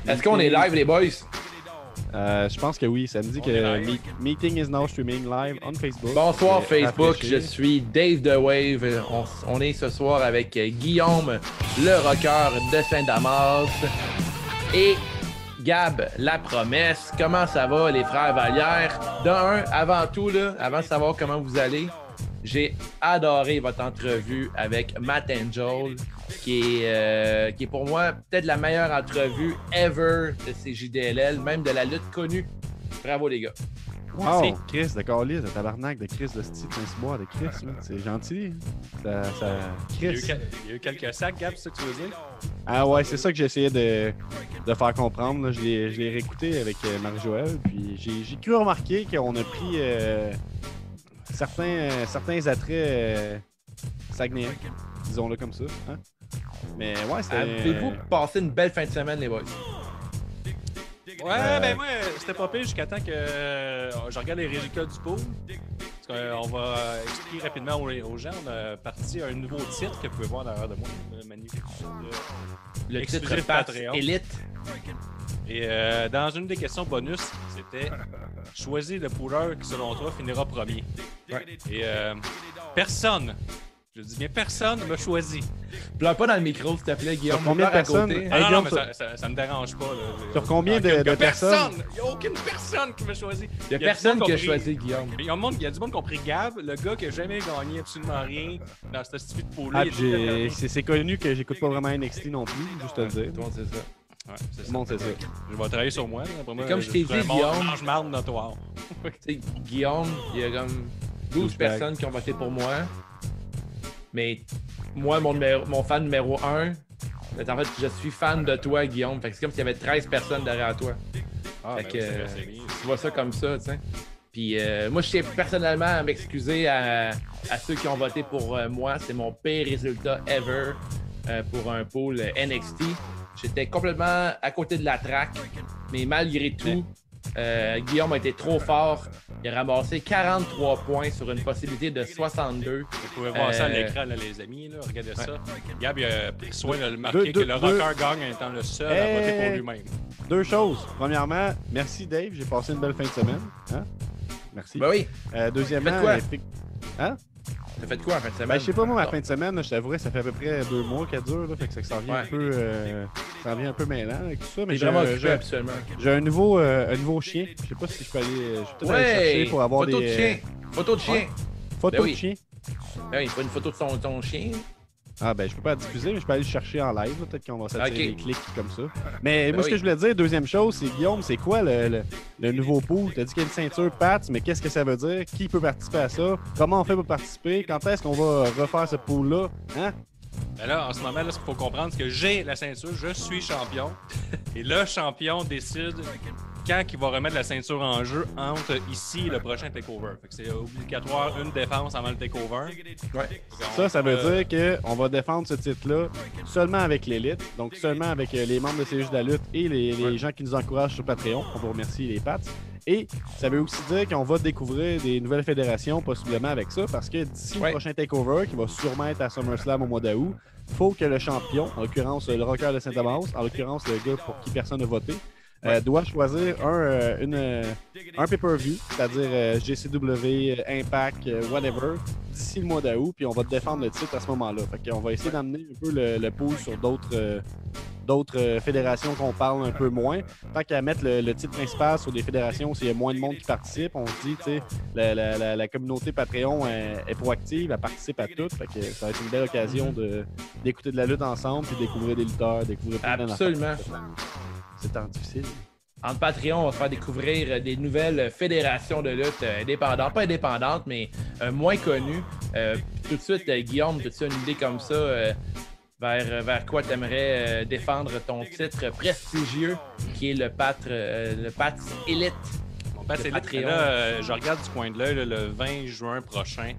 Est-ce qu'on est live, les boys? Je pense que oui. Ça me dit que meeting is now streaming live on Facebook. Bonsoir Facebook, je suis Dave The Wave. On est ce soir avec Guillaume, le rocker de Saint-Damas, et Gab, la promesse. Comment ça va, les frères Vallière? Avant tout, là, avant de savoir comment vous allez, j'ai adoré votre entrevue avec Matt Angel, qui est pour moi peut-être la meilleure entrevue ever de CJDLL, même de la lutte connue. Bravo, les gars. Wow, Chris de Carlis, de tabarnak, de Chris de style, Prince-Bois, de Chris, c'est gentil. Chris. Il y a eu quelques sacs, Gab, c'est ça que tu veux dire? Ah ouais, c'est ça que j'essayais de faire comprendre. Là. Je l'ai réécouté avec Marie-Joëlle, puis j'ai cru remarquer qu'on a pris certains attraits saguenayens, disons-le comme ça. Hein? Mais ouais, c'était... Avez-vous passé une belle fin de semaine, les boys? Ouais, ben moi, c'était pas pire jusqu'à temps que je regarde les résultats du pool. On va expliquer rapidement aux gens. On a parti un nouveau titre que vous pouvez voir derrière de moi. Magnifique. Le titre Patreon. Elite. Et dans une des questions bonus, c'était choisis le pooleur qui, selon toi, finira premier. Ouais. Et personne, je dis bien personne, m'a choisi. Pleure pas dans le micro, s'il te plaît, Guillaume. Sur combien de personnes? Non, mais ça me dérange pas. Là. Sur combien de personnes? Il n'y a aucune personne qui m'a choisi. Il y a personne qui a choisi Guillaume. Il y a du monde qui a compris Gab, le gars qui n'a jamais gagné absolument rien dans cette stupide pool-là. C'est connu que j'écoute pas vraiment NXT non plus, juste à le dire. Tout le monde sait ça. Ouais, c'est ça. Bon, c'est ça. Je vais travailler sur moi. Moi comme je t'ai dit, Guillaume, mange-marde notoire. Guillaume, il y a comme 12 personnes qui ont voté pour moi. Mais moi, mon fan numéro 1, en fait, je suis fan de toi, Guillaume. Fait que c'est comme s'il y avait 13 personnes derrière toi. Ah, fait ben que oui, tu vois ça comme ça, tu sais. Puis moi, je tiens personnellement à m'excuser à ceux qui ont voté pour moi. C'est mon pire résultat ever pour un pool NXT. J'étais complètement à côté de la traque, mais malgré tout, Guillaume a été trop fort. Il a ramassé 43 points sur une possibilité de 62. Vous pouvez voir ça à l'écran, là, les amis. Là. Regardez ça. Gab il a pris soin de le marquer que le rocker gagne en étant le seul à voter pour lui-même. Deux choses. Premièrement, merci Dave, j'ai passé une belle fin de semaine. Hein? Merci. Ben oui. Deuxièmement, Hein? T'as fait quoi en fin de semaine? Ben, je sais pas, moi, ma fin de semaine, je t'avouerais, ça fait à peu près 2 mois qu'elle dure, là, fait que ça revient un peu, ça revient un peu mêlant avec tout ça. Mais j'ai vraiment occupé, absolument. J'ai un nouveau chien. Je sais pas si je peux aller, je vais peut-être aller chercher pour avoir photo des... de chien. Photo de chien. Ouais. Photo de chien. Ben oui, il faut une photo de ton chien. Ah ben je peux pas la diffuser, mais je peux aller le chercher en live. Peut-être qu'on va s'attirer les clics comme ça. Mais moi, ce que je voulais dire, deuxième chose, c'est Guillaume, c'est quoi le nouveau pool? Tu as dit qu'il y a une ceinture PATS, mais qu'est-ce que ça veut dire? Qui peut participer à ça? Comment on fait pour participer? Quand est-ce qu'on va refaire ce pool-là? Hein? Ben là, en ce moment, là, ce qu'il faut comprendre, c'est que j'ai la ceinture, je suis champion. Et le champion décide quand il va remettre la ceinture en jeu entre ici et le prochain takeover. Fait que c'est obligatoire une défense avant le takeover. Ouais. Ça veut dire qu'on va défendre ce titre-là seulement avec l'élite, donc seulement avec les membres de CJ de la lutte et les gens qui nous encouragent sur Patreon. On vous remercie les Pats. Et ça veut aussi dire qu'on va découvrir des nouvelles fédérations possiblement avec ça, parce que d'ici le prochain takeover, qui va sûrement être à SummerSlam au mois d'août, il faut que le champion, en l'occurrence le rocker de Saint-Damas, en l'occurrence le gars pour qui personne n'a voté, doit choisir un pay-per-view, c'est-à-dire GCW, Impact, whatever, d'ici le mois d'août, puis on va défendre le titre à ce moment-là. Fait qu'on va essayer d'amener un peu le pool sur d'autres fédérations qu'on parle un peu moins. Tant qu'à mettre le titre principal sur des fédérations, s'il y a moins de monde qui participe, on se dit, tu sais, la communauté Patreon est proactive, elle participe à tout. Fait que ça va être une belle occasion d'écouter de la lutte ensemble, puis découvrir des lutteurs, découvrir plein d'affaires. Absolument. C'est tant difficile. En Patreon, on va se faire découvrir des nouvelles fédérations de lutte indépendantes, pas indépendantes, mais moins connues. Tout de suite, Guillaume, as-tu une idée comme ça vers quoi tu aimerais défendre ton titre prestigieux, qui est le PATS Elite? Là, je regarde du coin de l'œil le 20 juin prochain.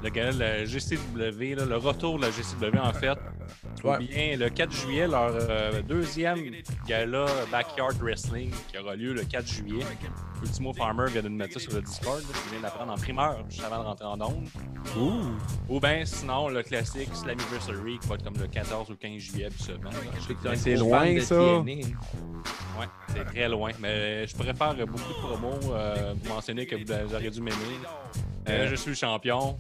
Le gala de la GCW, le retour de la GCW en fait. Ou bien le 4 juillet, leur deuxième gala Backyard Wrestling qui aura lieu le 4 juillet. Ultimo Farmer vient de nous mettre ça sur le Discord. Je viens d'apprendre en primeur juste avant de rentrer en onde. Ou bien sinon, le classique Slammiversary qui va être comme le 14 ou 15 juillet seulement. C'est loin, ça. Ouais, c'est très loin. Mais je pourrais faire beaucoup de promos. Vous mentionnez que vous auriez dû m'aimer. Je suis le champion.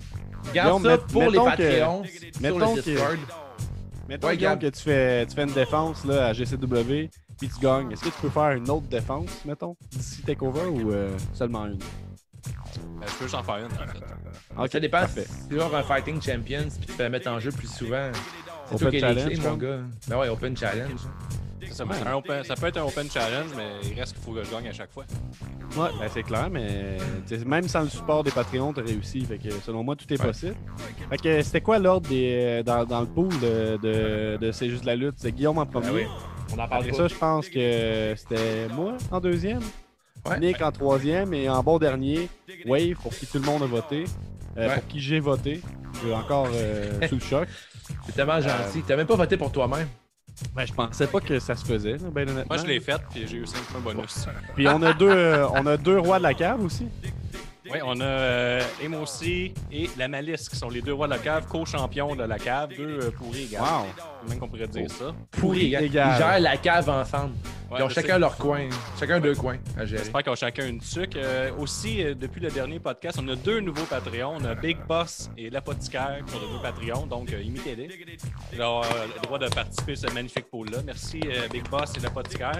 Garde ça pour les Patreons sur le Discord. Mettons, Guillaume, que tu fais une défense là, à GCW, puis tu gagnes. Est-ce que tu peux faire une autre défense, mettons, d'ici TakeOver ou seulement une? Je peux juste en faire une, en fait. Okay, ça dépend si tu veux avoir un Fighting Champions puis tu peux la mettre en jeu plus souvent. C'est toi Open qui es Challenge, réglé, mon gars. Ben ouais, Open Challenge. Ça peut être un Open Challenge, mais il reste qu'il faut que je gagne à chaque fois. Ouais, ben c'est clair, mais même sans le support des Patreons, t'as réussi. Fait que selon moi, tout est possible. Fait que c'était quoi l'ordre dans le pool de C'est juste la lutte? C'est Guillaume en premier. Ben oui. On en parle Après pas. ça, je pense que c'était moi en deuxième. Ouais. Nick en troisième et en bon dernier, Wave, pour qui tout le monde a voté. Pour qui j'ai voté. Je suis encore sous le choc. C'est tellement gentil. T'as même pas voté pour toi-même. Ben, je pensais pas que ça se faisait, là, ben honnêtement. Moi, je l'ai faite, puis j'ai eu 5 points bonus. Puis on a deux rois de la cave aussi. Oui, on a Emocy et la Malice, qui sont les deux rois de la cave, co-champions de la cave, deux pourris égales. Wow! Même qu'on pourrait dire ça. Pourri, égal. Ils gèrent la cave ensemble. Ouais, Ils ont je chacun sais. leur coin. Chacun deux coins à gérer. J'espère qu'ils ont chacun une tuque. Aussi, depuis le dernier podcast, on a deux nouveaux Patreons. On a Big Boss et l'Apothicaire qui sont devenus Patreons, donc imitez-les. Ils ont le droit de participer à ce magnifique pool-là. Merci Big Boss et l'Apothicaire.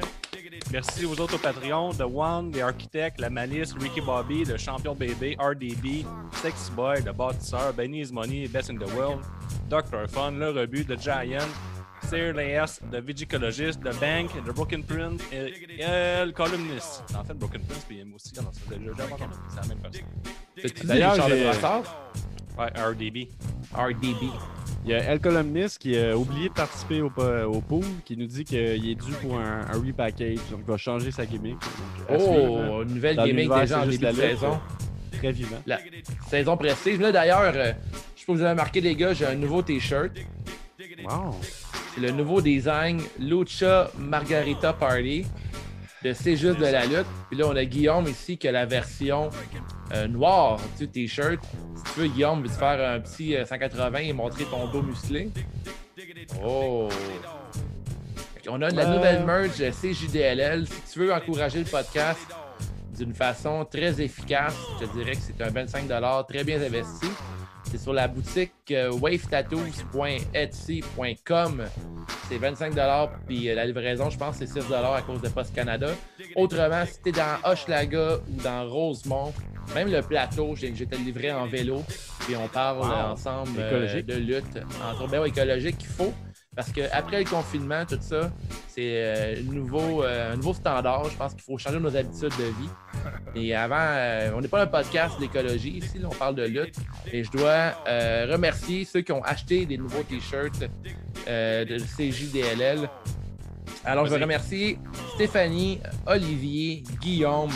Merci aux autres Patreons, The One, The Architect, La Malice, Ricky Bobby, le Champion Bébé, RDB, Sexy Boy, Le Bâtisseur, Benny is Money, Best in the World, Dr. Fun, Le Rebut, The Giant, Sir Leas, The Vigicologist, The Bank, The Broken Prince et le Columnist. En fait, Broken Prince, puis aussi, non, c'est la même personne. T'as-tu dit D'ailleurs, Richard j'ai- Lebrassard? Ouais, RDB. RDB. Il y a El Columnist qui a oublié de participer au pool, qui nous dit qu'il est dû pour un repackage, donc il va changer sa gimmick. Donc, à suivre, hein. Oh, une nouvelle Dans gimmick l'univers, déjà en c'est juste début de la lutte, saison. Très vivant. La saison prestige. Là, d'ailleurs, je sais pas si vous avez remarqué, les gars, j'ai un nouveau T-shirt. Wow! C'est le nouveau design Lucha Margarita Party de C'est juste de la lutte. Puis là, on a Guillaume ici qui a la version noire du T-shirt. Si tu veux, Guillaume, veux-tu faire un petit 180 et montrer ton dos musclé? Oh! Fait qu'on a de la nouvelle merch CJDLL. Si tu veux encourager le podcast d'une façon très efficace, je te dirais que c'est un 25$ très bien investi. C'est sur la boutique wavetattoos.etsy.com. C'est 25$, puis la livraison, je pense, c'est 6$ à cause de Post Canada. Autrement, si t'es dans Hochelaga ou dans Rosemont, même le plateau, j'ai te le livré en vélo, puis on parle ensemble de lutte. Entre ben, écologique qu'il faut. Parce qu'après le confinement, tout ça, c'est un nouveau standard. Je pense qu'il faut changer nos habitudes de vie. Et avant, on n'est pas un podcast d'écologie ici, là, on parle de lutte. Et je dois remercier ceux qui ont acheté des nouveaux t-shirts de CJDLL. Alors, je veux remercier Stéphanie, Olivier, Guillaume,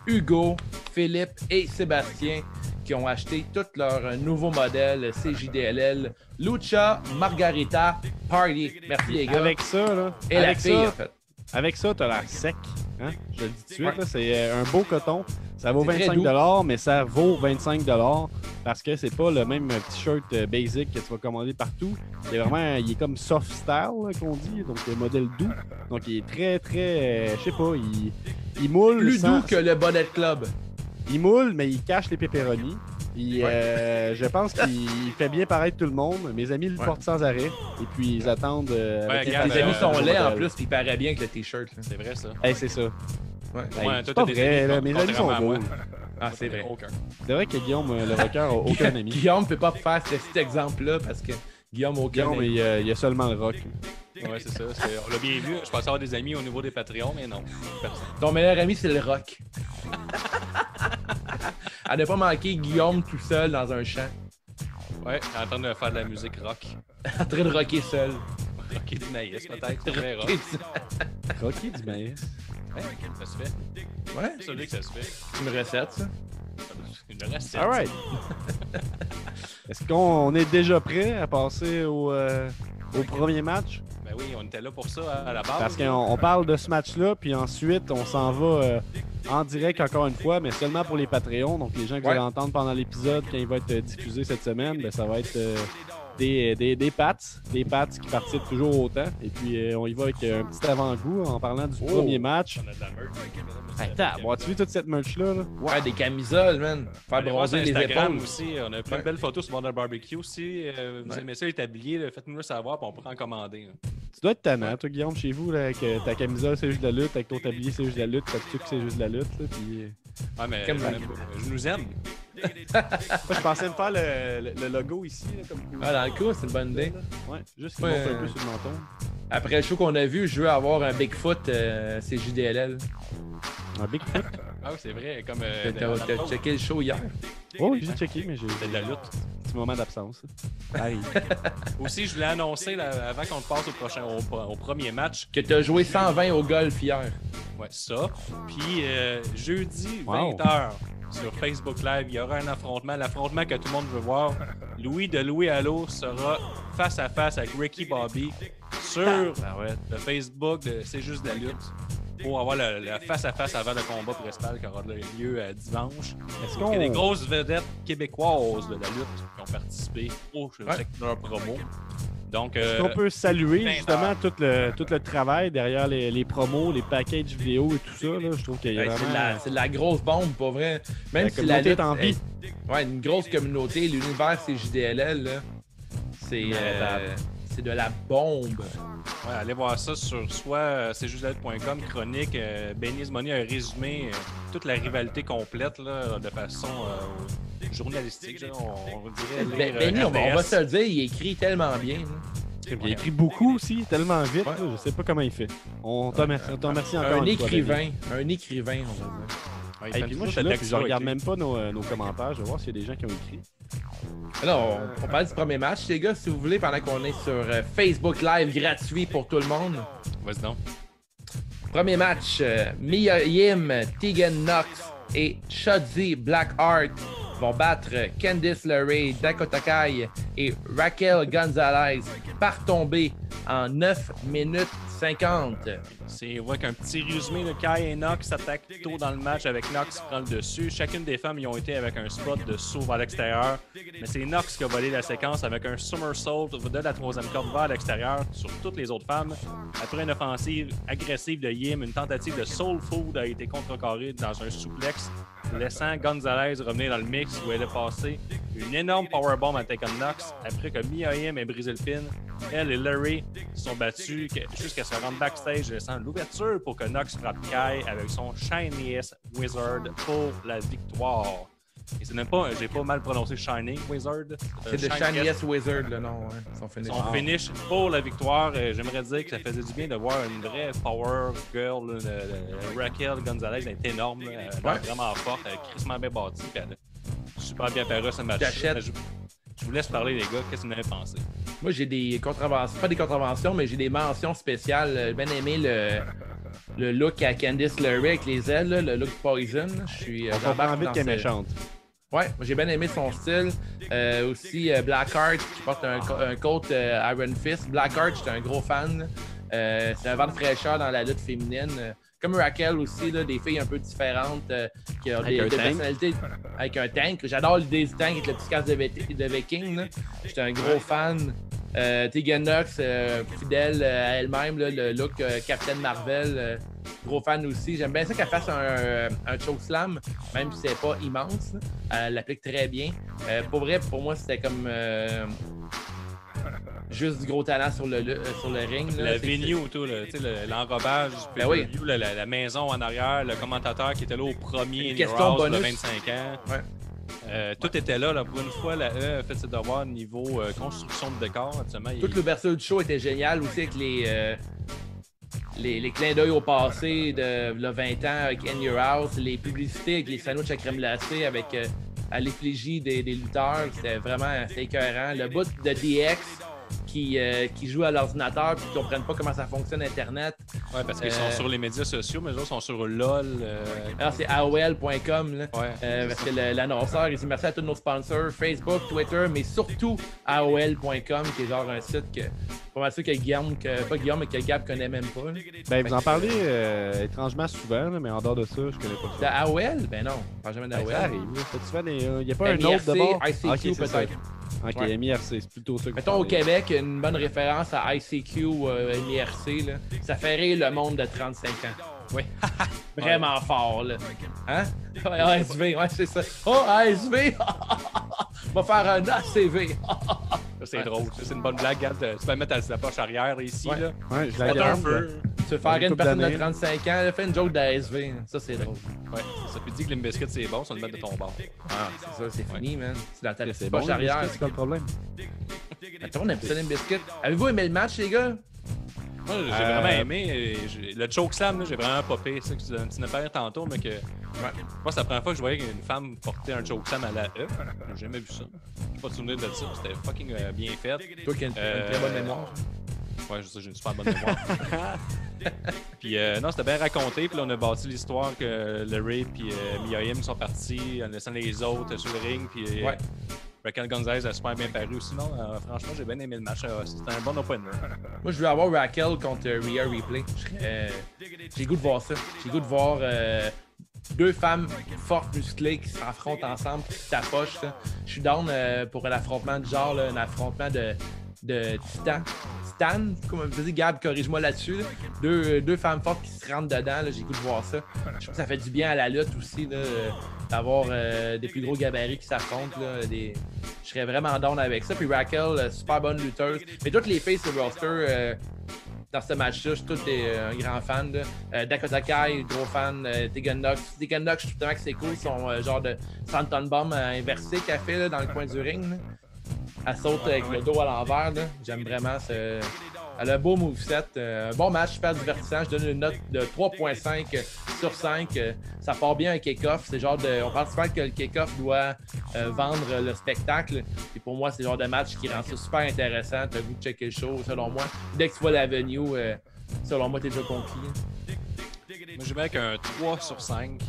Hugo, Philippe et Sébastien qui ont acheté tous leurs nouveaux modèles CJDLL Lucha Margarita Party. Merci les gars. Avec ça, là. Et avec la fille, ça, en fait. avec ça, t'as l'air sec. Hein? Je le dis tout de suite, Ouais. là, c'est un beau coton. Ça vaut C'est très 25$, mais ça vaut 25$ parce que c'est pas le même t-shirt basic que tu vas commander partout. Il est comme soft style là, qu'on dit, donc modèle doux. Donc il est très, très, je sais pas, il moule. Plus doux que le Bonnet Club. Il moule, mais il cache les pepperonis. Je pense qu'il fait bien paraître tout le monde. Mes amis le portent sans arrêt. Et puis ils attendent. Avec regarde, Les amis sont nouveau laids en modèle. plus, puis il paraît bien avec le t-shirt. Là. C'est vrai, ça. Hey, c'est ça. Ouais. Hey, Ouais, c'est toi, pas t'as des vrai, amis, là, mes amis sont contrairement à beaux. moi. Ah, c'est vrai. Aucun. C'est vrai que Guillaume, le rocker, a aucun ami. Guillaume ne peut pas faire cet exemple-là parce que Guillaume a aucun Guillaume, ami. il y a seulement le rock. Ouais, c'est ça. On l'a bien vu. Je pensais avoir des amis au niveau des Patreons, mais non. Personne. Ton meilleur ami, c'est le rock. À ne pas manquer Guillaume tout seul dans un champ, Ouais, en train de faire de la musique rock. en train de rocker seul. Rocker du maïs, peut-être. C'est très rock. Rocky du maïs. Ouais, ça se fait. Ouais, C'est celui que ça se fait. c'est une recette, ça. Une recette. All right. Est-ce qu'on est déjà prêt à passer au premier match? Ben oui, on était là pour ça à la base. Parce qu'on parle de ce match-là, puis ensuite, on s'en va en direct encore une fois, mais seulement pour les Patreons. Donc, les gens que vous allez entendre pendant l'épisode, quand il va être diffusé cette semaine, ben, ça va être des Pats qui participent toujours autant. Et puis, on y va avec un petit avant-goût en parlant du premier match. On a de la merch. Attends, as-tu vu toute cette merch-là? Là? Ouais, des camisoles, man. Faire bronzer les Instagram épaules. aussi. On a plein de belles photos sur Modern Barbecue. Si vous aimez ça, les tabliers, faites-nous le savoir, puis on pourra en commander. Là. Tu dois être tannant, toi, Guillaume, chez vous, là, avec ta camisole, c'est juste de la lutte, avec ton tablier, c'est juste de la lutte, ta tuque, c'est juste de la lutte. Là, puis... Ouais, mais je nous aime. Moi, je pensais me faire le logo ici. Là, comme... Ah, dans le coup, c'est une bonne idée. Ouais, juste qu'il monte un peu sur le menton. Après le show qu'on a vu, je veux avoir un Bigfoot, c'est JDLL. Un Bigfoot? Ah oui, c'est vrai. Comme. T'as checké le show hier? Oh, j'ai checké, mais j'ai. C'est de la lutte. Petit moment d'absence. Aussi, je voulais annoncer, là, avant qu'on passe au premier match, que t'as joué 120 au golf hier. Ouais, ça. Puis jeudi, 20h, sur Facebook Live, il y aura un affrontement. L'affrontement que tout le monde veut voir. Louis de Louis Allo sera face à face avec Ricky Bobby sur le Facebook de C'est juste de la lutte. Pour avoir le face-à-face avant le combat principal qui aura lieu dimanche. Il y a des grosses vedettes québécoises de la lutte qui ont participé au secteur promo. Donc, est-ce qu'on peut saluer justement tout le travail derrière les promos, les packages vidéo et tout ça? Là, je trouve qu'il y a vraiment... C'est de la grosse bombe, pour vrai. Même la si la lutte est en vie. Ouais, une grosse communauté. L'univers, c'est JDLL. Là. C'est de la bombe. Ouais, allez voir ça sur soit cjustlalutte.com, chronique. Benny's Money a résumé toute la rivalité complète là, de façon journalistique. Là, on dirait. Benny, on va se le dire, il écrit tellement bien. Là. Il écrit beaucoup aussi, tellement vite. Ouais. Là, je sais pas comment il fait. On te remercie encore une fois. Un écrivain, on va dire. Ouais, puis moi, je suis là, puis je regarde même pas nos commentaires. Je vais voir s'il y a des gens qui ont écrit. Alors, on parle du premier match, les gars, si vous voulez, pendant qu'on est sur Facebook Live gratuit pour tout le monde. Vas-y donc. Premier match, Mia Yim, Tegan Knox et Shotzi Blackheart vont battre Candice LeRae, Dakota Kai et Raquel Gonzalez par tomber en 9 minutes 50. On voit qu'un petit résumé, le Kai et Knox s'attaquent tôt dans le match avec Knox qui prend le dessus. Chacune des femmes y ont été avec un spot de saut vers l'extérieur. Mais c'est Knox qui a volé la séquence avec un somersault de la troisième corde vers l'extérieur sur toutes les autres femmes. Après une offensive agressive de Yim, une tentative de soul food a été contrecarrée dans un souplex, laissant Gonzalez revenir dans le mix où elle a passé une énorme powerbomb à Tegan Knox après que Mia Yim ait brisé le pin. Elle et Larry se sont battus jusqu'à se rendre backstage, laissant l'ouverture pour que Knox frappe Kai avec son Shiniest Wizard pour la victoire. Et c'est même pas, j'ai pas mal prononcé Shining Wizard. C'est le Shiniest Wizard, le nom, ouais. Son finish pour la victoire. J'aimerais dire que ça faisait du bien de voir une vraie power girl. Raquel Gonzalez est énorme, vraiment forte, crissement bien bâtie, puis elle a super bien paru ce match. Je vous laisse parler, les gars. Qu'est-ce que vous en avez pensé? Moi, j'ai des contraventions, pas des contraventions, mais j'ai des mentions spéciales. J'ai bien aimé le look à Candice LeRae avec les ailes, là, le look Poison. On comprend vite qu'elle est méchante. Ouais, j'ai bien aimé son style. Aussi, Blackheart qui porte un coat Iron Fist. Blackheart, j'étais un gros fan. C'est un vent de fraîcheur dans la lutte féminine. Comme Raquel aussi, là, des filles un peu différentes qui ont des personnalités avec un tank. J'adore l'idée du tank avec le petit casque de Viking. J'étais un gros fan. Tegan Knox, fidèle à elle-même, le look Captain Marvel, gros fan aussi. J'aime bien ça qu'elle fasse un chokeslam, même si c'est pas immense. Elle l'applique très bien. Pour vrai, pour moi, c'était comme juste du gros talent sur le ring. Là. Le venue, tout, l'enrobage, ben oui. La maison en arrière, le commentateur qui était là au premier question de bonus. 25 ans. Ouais. Tout était là. Pour une fois, la E a fait ses devoirs niveau construction de décor. Toute l'ouverture du show était géniale aussi avec les clins d'œil au passé de 20 ans avec In Your House, les publicités avec les sandwichs à crème glacée avec à l'effigie des lutteurs. C'était vraiment écœurant. Le bout de DX qui jouent à l'ordinateur et qui ne comprennent pas comment ça fonctionne Internet. Ouais, parce qu'ils sont sur les médias sociaux, mais eux autres sont sur LOL. Alors, c'est AOL.com. Là. Ouais, Parce que l'annonceur, il dit merci à tous nos sponsors, Facebook, Twitter, mais surtout AOL.com, qui est genre un site que pas mal sûr que Guillaume, pas Guillaume, mais que Gab connaît même pas. Là. Ben, vous en parlez étrangement souvent, là, mais en dehors de ça, je connais pas De ça. AOL? Ben non, on parle jamais d'AOL. Ça arrive. Il n'y a pas un MIRC, autre de bord? ICQ Ok, c'est ça. peut-être. Ok, Ouais. MIRC, c'est plutôt ça que Mettons vous au parlez. Québec, une bonne référence à ICQ, MIRC, là. Ça fait rire le monde de 35 ans. Oui. Vraiment fort, là. Hein? Ouais, ASV, ouais, c'est ça. Oh, ASV! Va faire un ACV. Ça, c'est drôle. Ça, c'est une bonne blague. Regarde, tu peux mettre la poche arrière ici. Ouais. Là. Ouais, je la Spot un garde. feu. Tu veux faire Une une couple personne de d'années. 35 ans, là, fais une joke d'ASV. Ça, c'est drôle. Ouais, c'est ça. Puis dis que Limp Bizkit, c'est bon, ça le mettre de ton bord. Ah, c'est ça, c'est fini, man. C'est dans ta C'est petite bon, poche arrière. c'est quoi le problème? Attends, on aime ça, les biscuits. Avez-vous aimé le match, les gars? Moi, j'ai vraiment aimé. Le chokeslam, là, j'ai vraiment popé. Ça que tu n'as parlé tantôt, mais que. Moi, c'est la première fois que je voyais une femme porter un chokeslam à la E. J'ai jamais vu ça. J'ai pas de souvenir de ça. C'était fucking bien fait. Toi qui as une très bonne mémoire. Ouais, je sais, j'ai une super bonne mémoire. Puis non, c'était bien raconté. Puis là, on a bâti l'histoire que le Raid puis Mia-Yim sont partis en laissant les autres sur le ring. Puis Ouais. Raquel Gonzalez a super bien paru aussi. Non, franchement, j'ai bien aimé le match. C'était un bon opener. Moi, je veux avoir Raquel contre Rhea Ripley. J'ai goût de voir ça. J'ai goût de voir deux femmes fortes, musclées qui s'affrontent ensemble, qui se tapochent. Là. Je suis down pour un affrontement du genre, là, un affrontement de Titan. Titan, comme on me dit, Gab, corrige-moi là-dessus. Là. Deux femmes fortes qui se rentrent dedans. Là, j'ai goût de voir ça. Je trouve que ça fait du bien à la lutte aussi, là, d'avoir des plus gros gabarits qui s'affrontent. Là, je serais vraiment down avec ça. Puis Raquel, super bonne lutteuse. Mais toutes les filles sur le roster, dans ce match-là, je suis tout un grand fan. Là. Dakota Kai, gros fan. Tegan Nox. Tegan Nox, je trouve tellement que c'est cool. Son genre de Santon Bomb inversé qu'elle fait là, dans le coin du ring. Là. Elle saute avec le dos à l'envers. Là. J'aime vraiment ce. Elle a un beau moveset. Un bon match, super divertissant. Je donne une note de 3.5 sur 5. Ça part bien un kick-off. C'est genre de. On parle souvent que le kick-off doit vendre le spectacle. Et pour moi, c'est le genre de match qui rend ça super intéressant. T'as le goût de checker le show, selon moi. Dès que tu vois l'avenue, selon moi, t'es déjà conquis. Moi, je vais avec un 3 sur 5.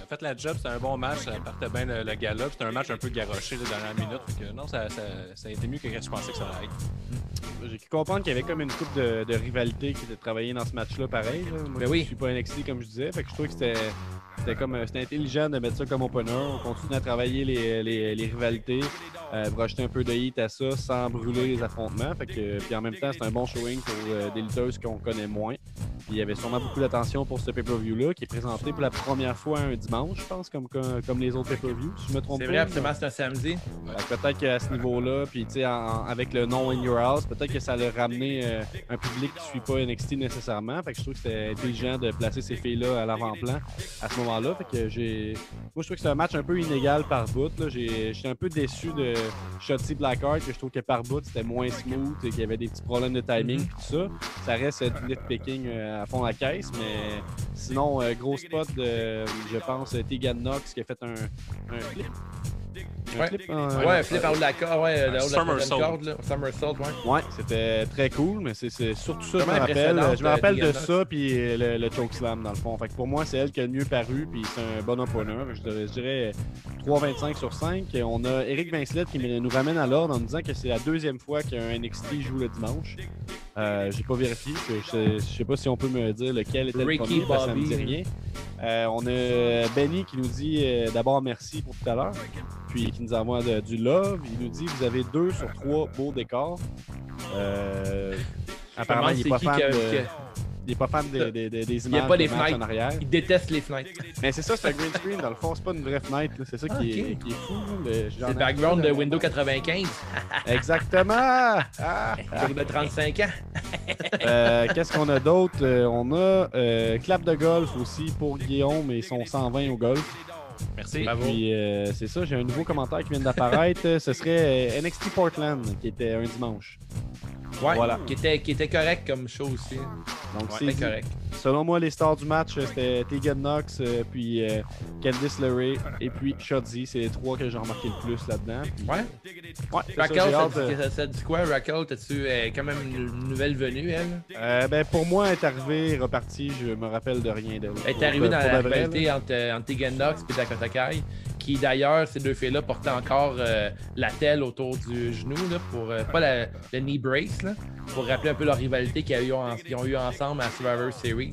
Faites la job, c'était un bon match. Ça partait bien le gala. C'était un match un peu garoché là, dans la minute. Fait que, non, ça a été mieux que je pensais que ça allait être. J'ai cru comprendre qu'il y avait comme une coupe de rivalité qui était travaillée dans ce match-là, pareil. Là. Moi, Ben oui. je suis pas NXT comme je disais. Fait que je trouve que c'était intelligent de mettre ça comme opener. On continue à travailler les rivalités, rajouter un peu de heat à ça sans brûler les affrontements. Fait que, puis en même temps, c'est un bon showing pour des lutteuses qu'on connaît moins. Puis il y avait sûrement beaucoup d'attention pour ce pay-per-view-là qui est présenté pour la première fois un dimanche, je pense, comme les autres pay-per-views, si je me trompe pas. C'est vrai, absolument, c'est un samedi. Peut-être qu'à ce niveau-là, puis tu sais, avec le nom In Your House, peut-être que ça a ramené un public qui ne suit pas NXT nécessairement. Fait que je trouve que c'était intelligent de placer ces filles-là à l'avant-plan à ce moment-là. Fait que moi, je trouve que c'est un match un peu inégal par bout. J'étais un peu déçu de Shotzi Blackheart, que je trouve que par bout, c'était moins smooth et qu'il y avait des petits problèmes de timing et tout ça. Ça reste du nitpicking à fond la caisse, mais sinon, gros spot de, je pense, Tegan Nox qui a fait un flip. Ouais, flip flip en haut de la corde, ouais, en haut de la Somersault. corde, là. Somersault, ouais. Ouais, c'était très cool, mais c'est surtout ça, je me Vraiment rappelle. impressionnante, Je me rappelle de Tegan Nox. ça, puis le chokeslam, dans le fond. Fait que pour moi, c'est elle qui a le mieux paru, puis c'est un bon opener. Je dirais 3,25 sur 5. On a Eric Vincelette qui nous ramène à l'ordre en nous disant que c'est la deuxième fois qu'un NXT joue le dimanche. J'ai pas vérifié. Je sais pas si on peut me dire lequel était Ricky le premier, parce que ça me dit Bobby. rien. On a Benny qui nous dit d'abord merci pour tout à l'heure, puis qui nous envoie du love. Il nous dit vous avez 2 sur 3 beaux décors. Apparemment, il n'est pas fan il n'est pas fan des images pas de des match fenêtres. en arrière. Il déteste les fenêtres. Mais c'est ça, c'est un green screen. Dans le fond, c'est pas une vraie fenêtre. Là. C'est ça qui est fou. C'est le background de Windows 95. Exactement! Ah! Pour de 35 ans. Qu'est-ce qu'on a d'autre? On a clap de golf aussi pour Guillaume et son 120 au golf. Merci. Bravo. Puis c'est ça, j'ai un nouveau commentaire qui vient d'apparaître. Ce serait NXT Portland, qui était un dimanche. Ouais, Voilà. qui était correct comme show aussi. Donc, c'est correct. Selon moi, les stars du match, c'était Tegan Knox, puis Candice LeRae, et puis Shotzi. C'est les 3 que j'ai remarqué le plus là-dedans. Puis, Raquel, ça dit quoi, Raquel? T'as-tu quand même une nouvelle venue, elle? Pour moi, elle est arrivée, repartie, je me rappelle de rien d'elle. Elle est arrivée dans la rivalité entre Tegan Knox et Dakota Kai, qui d'ailleurs, ces deux filles-là portaient encore la telle autour du genou, là, pour pas le knee brace, là, pour rappeler un peu leur rivalité qu'ils ont eu ensemble à Survivor Series.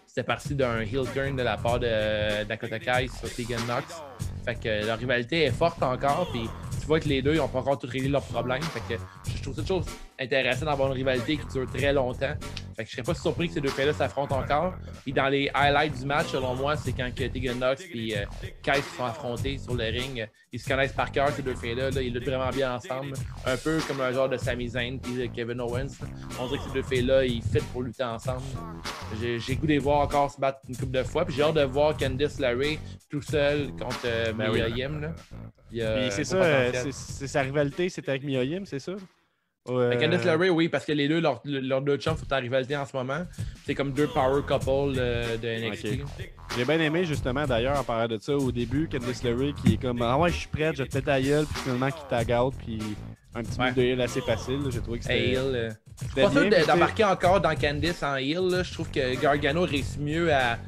C'était parti d'un heel turn de la part de Dakota Kai sur Tegan Knox. Fait que leur rivalité est forte encore, puis tu vois que les deux, ils n'ont pas encore tout réglé leurs problèmes. Fait que je trouve ça toujours intéressant d'avoir une rivalité qui dure très longtemps. Fait que je serais pas surpris que ces deux filles-là s'affrontent encore. Puis dans les highlights du match, selon moi, c'est quand Tegan Knox et Kai se sont affrontés sur le ring. Ils se connaissent par cœur, ces deux filles-là. Ils luttent vraiment bien ensemble. Un peu comme un genre de Sami Zayn et Kevin Owens. On dirait que ces deux filles-là, ils fit pour lutter ensemble. J'ai goût de les voir encore se battre une couple de fois. Puis j'ai hâte de voir Candice LeRae tout seul contre Mia Yim. Là. C'est ça, c'est sa rivalité, c'était avec Mia Yim, c'est ça? Candice LeRae, oui, parce que les deux, leurs deux chums sont en rivalité en ce moment. C'est comme deux power couple de NXT. Okay. J'ai bien aimé justement d'ailleurs en parlant de ça au début, Candice LeRae qui est comme ah ouais, je suis prête, je te fais ta gueule, puis finalement qui tag out, puis un petit move de heal assez facile. J'ai trouvé que c'était. Pas sûr d'embarquer encore dans Candice en heal. Je trouve que Gargano réussit mieux à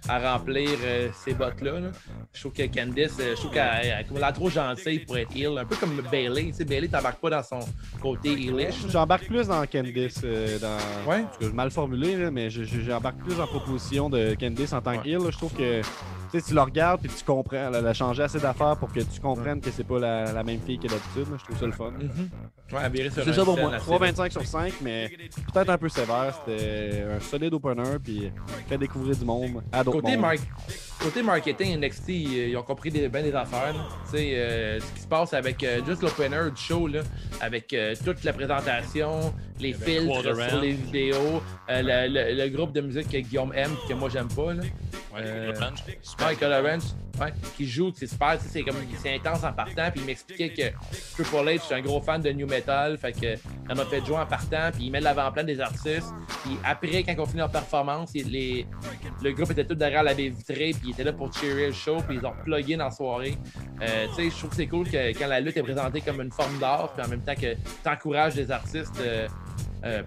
remplir ces bottes-là. Là. Je trouve que Candice, qu'elle a l'air trop gentille pour être heel. Un peu comme Bayley. Tu sais, Bayley t'embarque pas dans son côté heelish. J'embarque plus dans Candice. Ouais. Parce que je mal formulé, là, mais j'embarque plus en proposition de Candice en tant que heel. Je trouve que tu le regardes et tu comprends. Elle a changé assez d'affaires pour que tu comprennes que c'est pas la même fille que d'habitude. Je trouve ça le fun. Ouais, c'est ça pour moi. 3,25 sur 5, mais peut-être un peu sévère. C'était un solide opener puis fait découvrir du monde à d'autres mondes. Côté marketing, NXT, ils ont compris bien des affaires. Ce qui se passe avec juste l'opener du show, là, avec toute la présentation, les filtres sur les vidéos, le groupe de musique que Guillaume aime que moi j'aime pas. Là. Michael Orange, qui joue, c'est super, c'est intense en partant, puis il m'expliquait que Triple H, c'est un gros fan de New Metal, fait que on a fait jouer en partant, puis il met l'avant-plan des artistes, puis après, quand on finit leur performance, le groupe était tout derrière la baie vitrée, puis il était là pour cheerer le show, puis ils ont plugué dans la soirée. Je trouve que c'est cool que quand la lutte est présentée comme une forme d'art, puis en même temps que tu encourages des artistes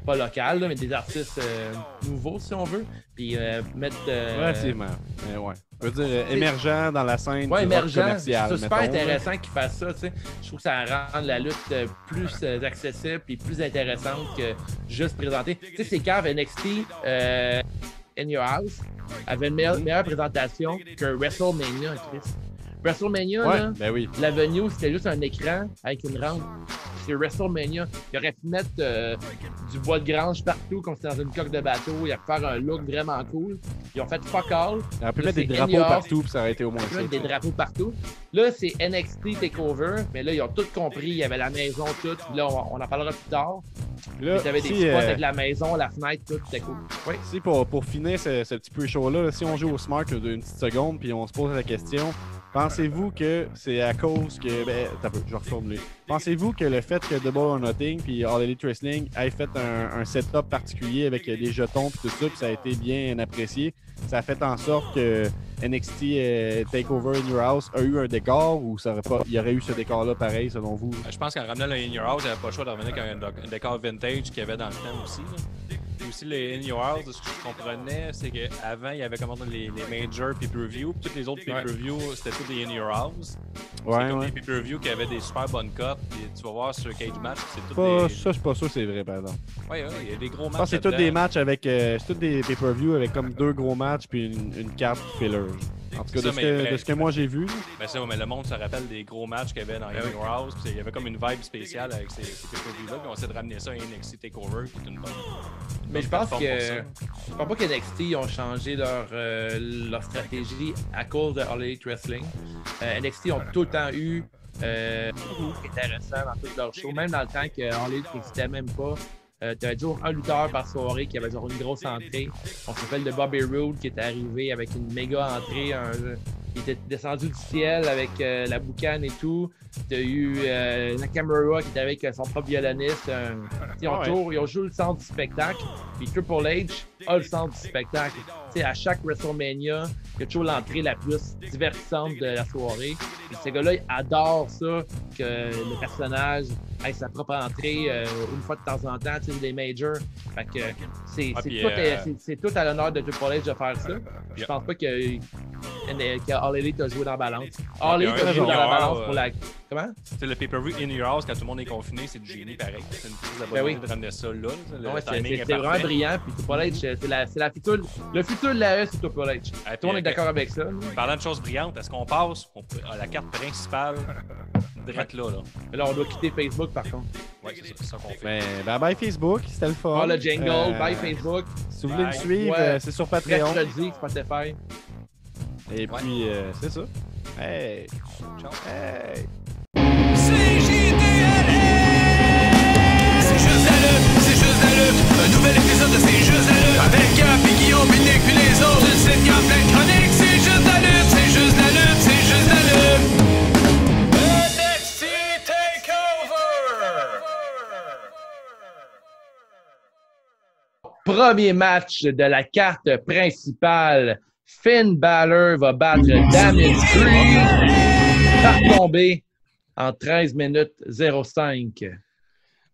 pas locales, là, mais des artistes nouveaux, si on veut, puis mettre... Relativement, ouais. Je veux dire, émergent dans la scène commerciale. C'est super intéressant qu'ils fassent ça, tu sais. Je trouve que ça rend la lutte plus accessible et plus intéressante que juste présenter. Tu sais, c'est cave NXT In Your House avait une meilleure présentation que WrestleMania, Chris. WrestleMania, la venue, c'était juste un écran avec une rampe. C'est WrestleMania. Il aurait pu mettre du bois de grange partout, comme c'était dans une coque de bateau. Il aurait pu faire un look vraiment cool. Ils ont fait fuck all. Il aurait pu mettre des drapeaux partout, puis ça aurait été au moins ça. Des drapeaux partout. Là, c'est NXT Takeover, mais là, ils ont tout compris. Il y avait la maison, tout. Là, on en parlera plus tard. Là, il y avait des spots avec la maison, la fenêtre, tout. C'était cool. Oui. Si pour finir ce petit peu chaud-là, si on joue au Smart d'une petite seconde, puis on se pose la question, pensez-vous que c'est à cause que... je vais reformuler. Pensez-vous que le fait que Double or Nothing puis All Elite Wrestling ait fait un setup particulier avec des jetons puis tout ça, puis ça a été bien apprécié, ça a fait en sorte que NXT Takeover In Your House a eu un décor ou il y aurait eu ce décor-là pareil selon vous? Je pense qu'en ramenant le In Your House, il n'y avait pas le choix de revenir avec un décor vintage qu'il y avait dans le temps aussi. Là. Et aussi, les In Your House, ce que je comprenais, c'est qu'avant, il y avait comme les major pay-per-view. Toutes les autres pay-per-view, c'était tous des In Your House. Ouais, comme des pay-per-view qui avaient des super bonnes cotes. Et tu vas voir sur Cage Match, c'est tout des... Ça, je suis pas sûr que c'est vrai, par exemple. Oui, il y a des gros matchs. Je pense que c'est tous des matchs avec... c'est tous des pay-per-view avec comme 2 gros matchs puis une carte filler. En tout cas, de ce que moi j'ai vu. Mais le monde se rappelle des gros matchs qu'il y avait dans In Your House. Il y avait comme une vibe spéciale avec ces pay-per-view-là. Puis on essaie de ramener ça à NXT Takeover, qui est une bonne. Mais je pense que pas que NXT ont changé leur stratégie à cause de All Elite Wrestling. NXT ont tout le temps eu intéressant dans tout leur show, même dans le temps que All Elite n'existait même pas. Tu avais toujours un lutteur par soirée qui avait genre une grosse entrée. On se rappelle de Bobby Roode qui était arrivé avec une méga entrée, il était descendu du ciel avec la boucane et tout. T'as eu Nakamura qui était avec son propre violoniste. Ils ont joué le centre du spectacle. Puis Triple H a le centre du spectacle. T'sais, à chaque WrestleMania, il y a toujours l'entrée la plus divertissante de la soirée. Puis ces gars-là, ils adorent ça, que le personnage ait sa propre entrée une fois de temps en temps, les majors. Fait que c'est tout à l'honneur de Triple H de faire ça. Je pense pas que All Elite a joué dans la balance. All Elite a joué dans la balance pour la... Comment? C'est le pay-per-view in your house quand tout le monde est confiné, c'est du génie pareil. C'est une prise de bonne idée de ramener ça là. C'est vraiment brillant. Puis Triple H, c'est la future. Le futur de la E, c'est Triple H. Tout le monde est d'accord avec ça. Parlant de choses brillantes, est-ce qu'on passe à la carte principale direct là? Mais là, on doit quitter Facebook par contre. Oui, c'est ça qu'on fait. Ben, bye Facebook, c'était le fun. Oh, le jingle, bye Facebook. Si vous voulez me suivre, c'est sur Patreon. Mercredi, Spotify. Et puis, c'est ça. Hey! Ciao. Hey! C'est juste la lutte, c'est juste la lutte. Un nouvel épisode de C'est juste la lutte. Avec Gap et Guillaume, Nick puis les autres. Tu sais qu'il y a plein de chroniques. C'est juste la lutte, c'est juste la lutte, c'est juste la lutte. NXT TakeOver. Premier match de la carte principale. Finn Balor va battre Damien Priest par tomber en 13 minutes 05.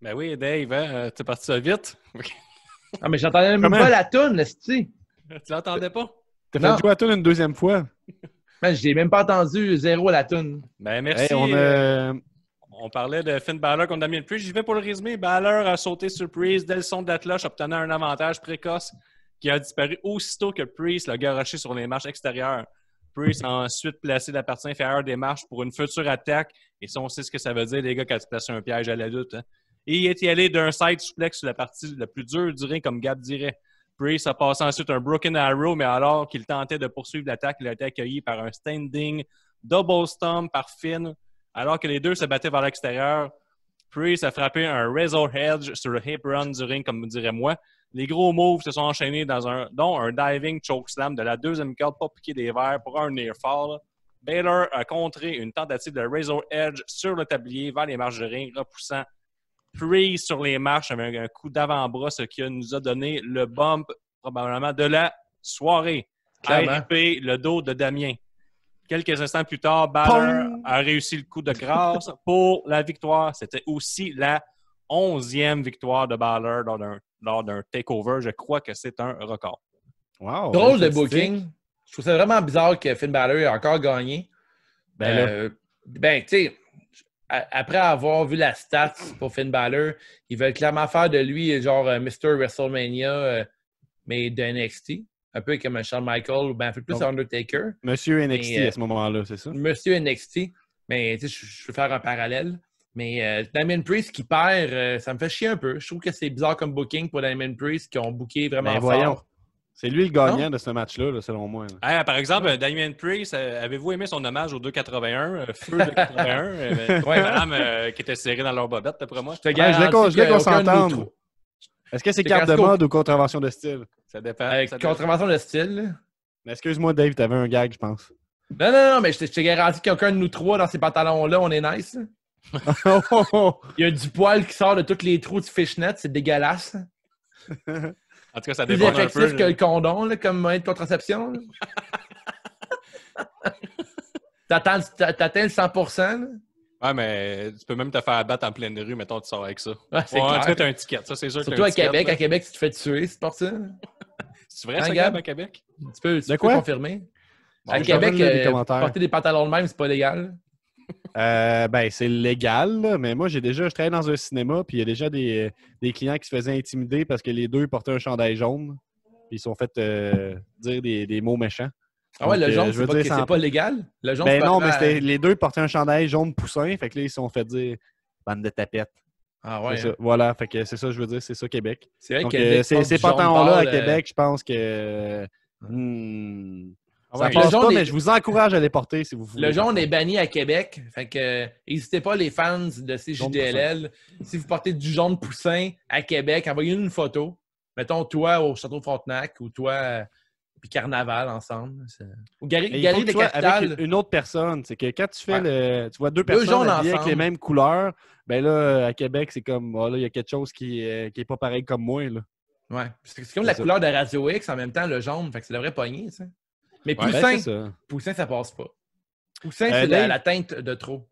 Ben oui, Dave, hein, t'es parti ça vite. Ah, mais j'entendais même pas la toune, là, tu l'entendais pas? T'as fait jouer à toi une deuxième fois? Je l'ai même pas entendu, zéro à la toune. Ben merci. Hey, on parlait de Finn Balor contre Damien Priest. J'y vais pour le résumé. Balor a sauté sur Priest dès le son de la cloche, obtenant un avantage précoce qui a disparu aussitôt que Priest l'a garoché sur les marches extérieures. Priest a ensuite placé la partie inférieure des marches pour une future attaque. Et ça, on sait ce que ça veut dire, les gars, quand tu places un piège à la lutte. Hein. Et il est allé d'un side suplex sur la partie la plus dure du ring, comme Gab dirait. Priest a passé ensuite un Broken Arrow, mais alors qu'il tentait de poursuivre l'attaque, il a été accueilli par un standing double stomp par Finn. Alors que les deux se battaient vers l'extérieur, Priest a frappé un Razor Edge sur le hip run du ring, comme dirait moi. Les gros moves se sont enchaînés dont un diving chokeslam de la deuxième corde, pas piqué des verres pour un near fall. Balor a contré une tentative de Razor Edge sur le tablier vers les marches de ring, repoussant Priest sur les marches avec un coup d'avant-bras, ce qui nous a donné le bump probablement de la soirée. RIP, le dos de Damien. Quelques instants plus tard, Balor a réussi le coup de grâce pour la victoire. C'était aussi la 11e victoire de Balor lors d'un takeover. Je crois que c'est un record. Wow, drôle de booking. Je trouve ça vraiment bizarre que Finn Balor ait encore gagné. Tu sais, après avoir vu la stats pour Finn Balor, ils veulent clairement faire de lui genre Mr. WrestleMania, mais de NXT. Un peu comme Shawn Michaels ou un peu plus Undertaker. Monsieur NXT à ce moment-là, c'est ça? Monsieur NXT. Mais tu sais, je veux faire un parallèle. Mais Damien Priest qui perd, ça me fait chier un peu. Je trouve que c'est bizarre comme booking pour Damien Priest qui ont booké vraiment fort. Voyons. C'est lui le gagnant de ce match-là, là, selon moi. Hey, par exemple, Damien Priest, avez-vous aimé son hommage au 281, Feu 281, madame qui était serrée dans leur bobette, d'après moi? Je voulais qu'on s'entende. Est-ce que c'est carte de mode ou contravention de style? Ça dépend. Contravention de style. Excuse-moi, Dave, t'avais un gag, je pense. Non, mais je te garantis qu'aucun de nous trois dans ces pantalons-là, on est nice. Il y a du poil qui sort de tous les trous du fishnet, c'est dégueulasse. En tout cas, ça plus dépend un peu. effectif que le condom, là, comme moyen de contraception. T'atteins le 100%. Là. Ouais, mais tu peux même te faire battre en pleine rue, mettons, tu sors avec ça. Ouais, c'est clair. En tout cas, t'as un ticket, ça, c'est sûr. Surtout à Québec. À Québec, tu te fais tuer, c'est pour ça. C'est vrai, ça, Gab, à Québec? Tu peux confirmer. Bon, à Québec, porter des pantalons de même, c'est pas légal. C'est légal, là, mais moi, je travaillais dans un cinéma, puis il y a déjà des clients qui se faisaient intimider parce que les deux portaient un chandail jaune. Puis ils se sont fait dire des mots méchants. Ah ouais, donc, le jaune, c'est pas légal? Le jaune, non, mais les deux portaient un chandail jaune poussin, fait que là, ils se sont fait dire bande de tapettes. Ah ouais. Ça. Voilà, fait que c'est ça, je veux dire, c'est ça, Québec. C'est vrai donc, que ces pantalons-là à Québec, je pense que. Ça passe pas, mais je vous encourage à les porter si vous voulez. Le jaune est banni à Québec. Fait que n'hésitez pas, les fans de CJDLL. Si vous portez du jaune poussin à Québec, envoyez-nous une photo. Mettons, toi au Château Frontenac ou toi puis Carnaval ensemble. Ou Mais il faut Galerie que de tu sois Capitale. avec une autre personne. C'est que quand tu fais tu vois deux Deux personnes jaunes habillées avec ensemble. les mêmes couleurs, ben là, à Québec, c'est comme, là, il y a quelque chose qui est pas pareil comme moi, là. Ouais. C'est comme C'est la ça. couleur de Radio X en même temps, le jaune. Fait que ça devrait pogner, ça. Mais Ouais, Ben, Poussin, c'est ça. Poussin, ça passe pas. Poussin, c'est Dave? la teinte de trop.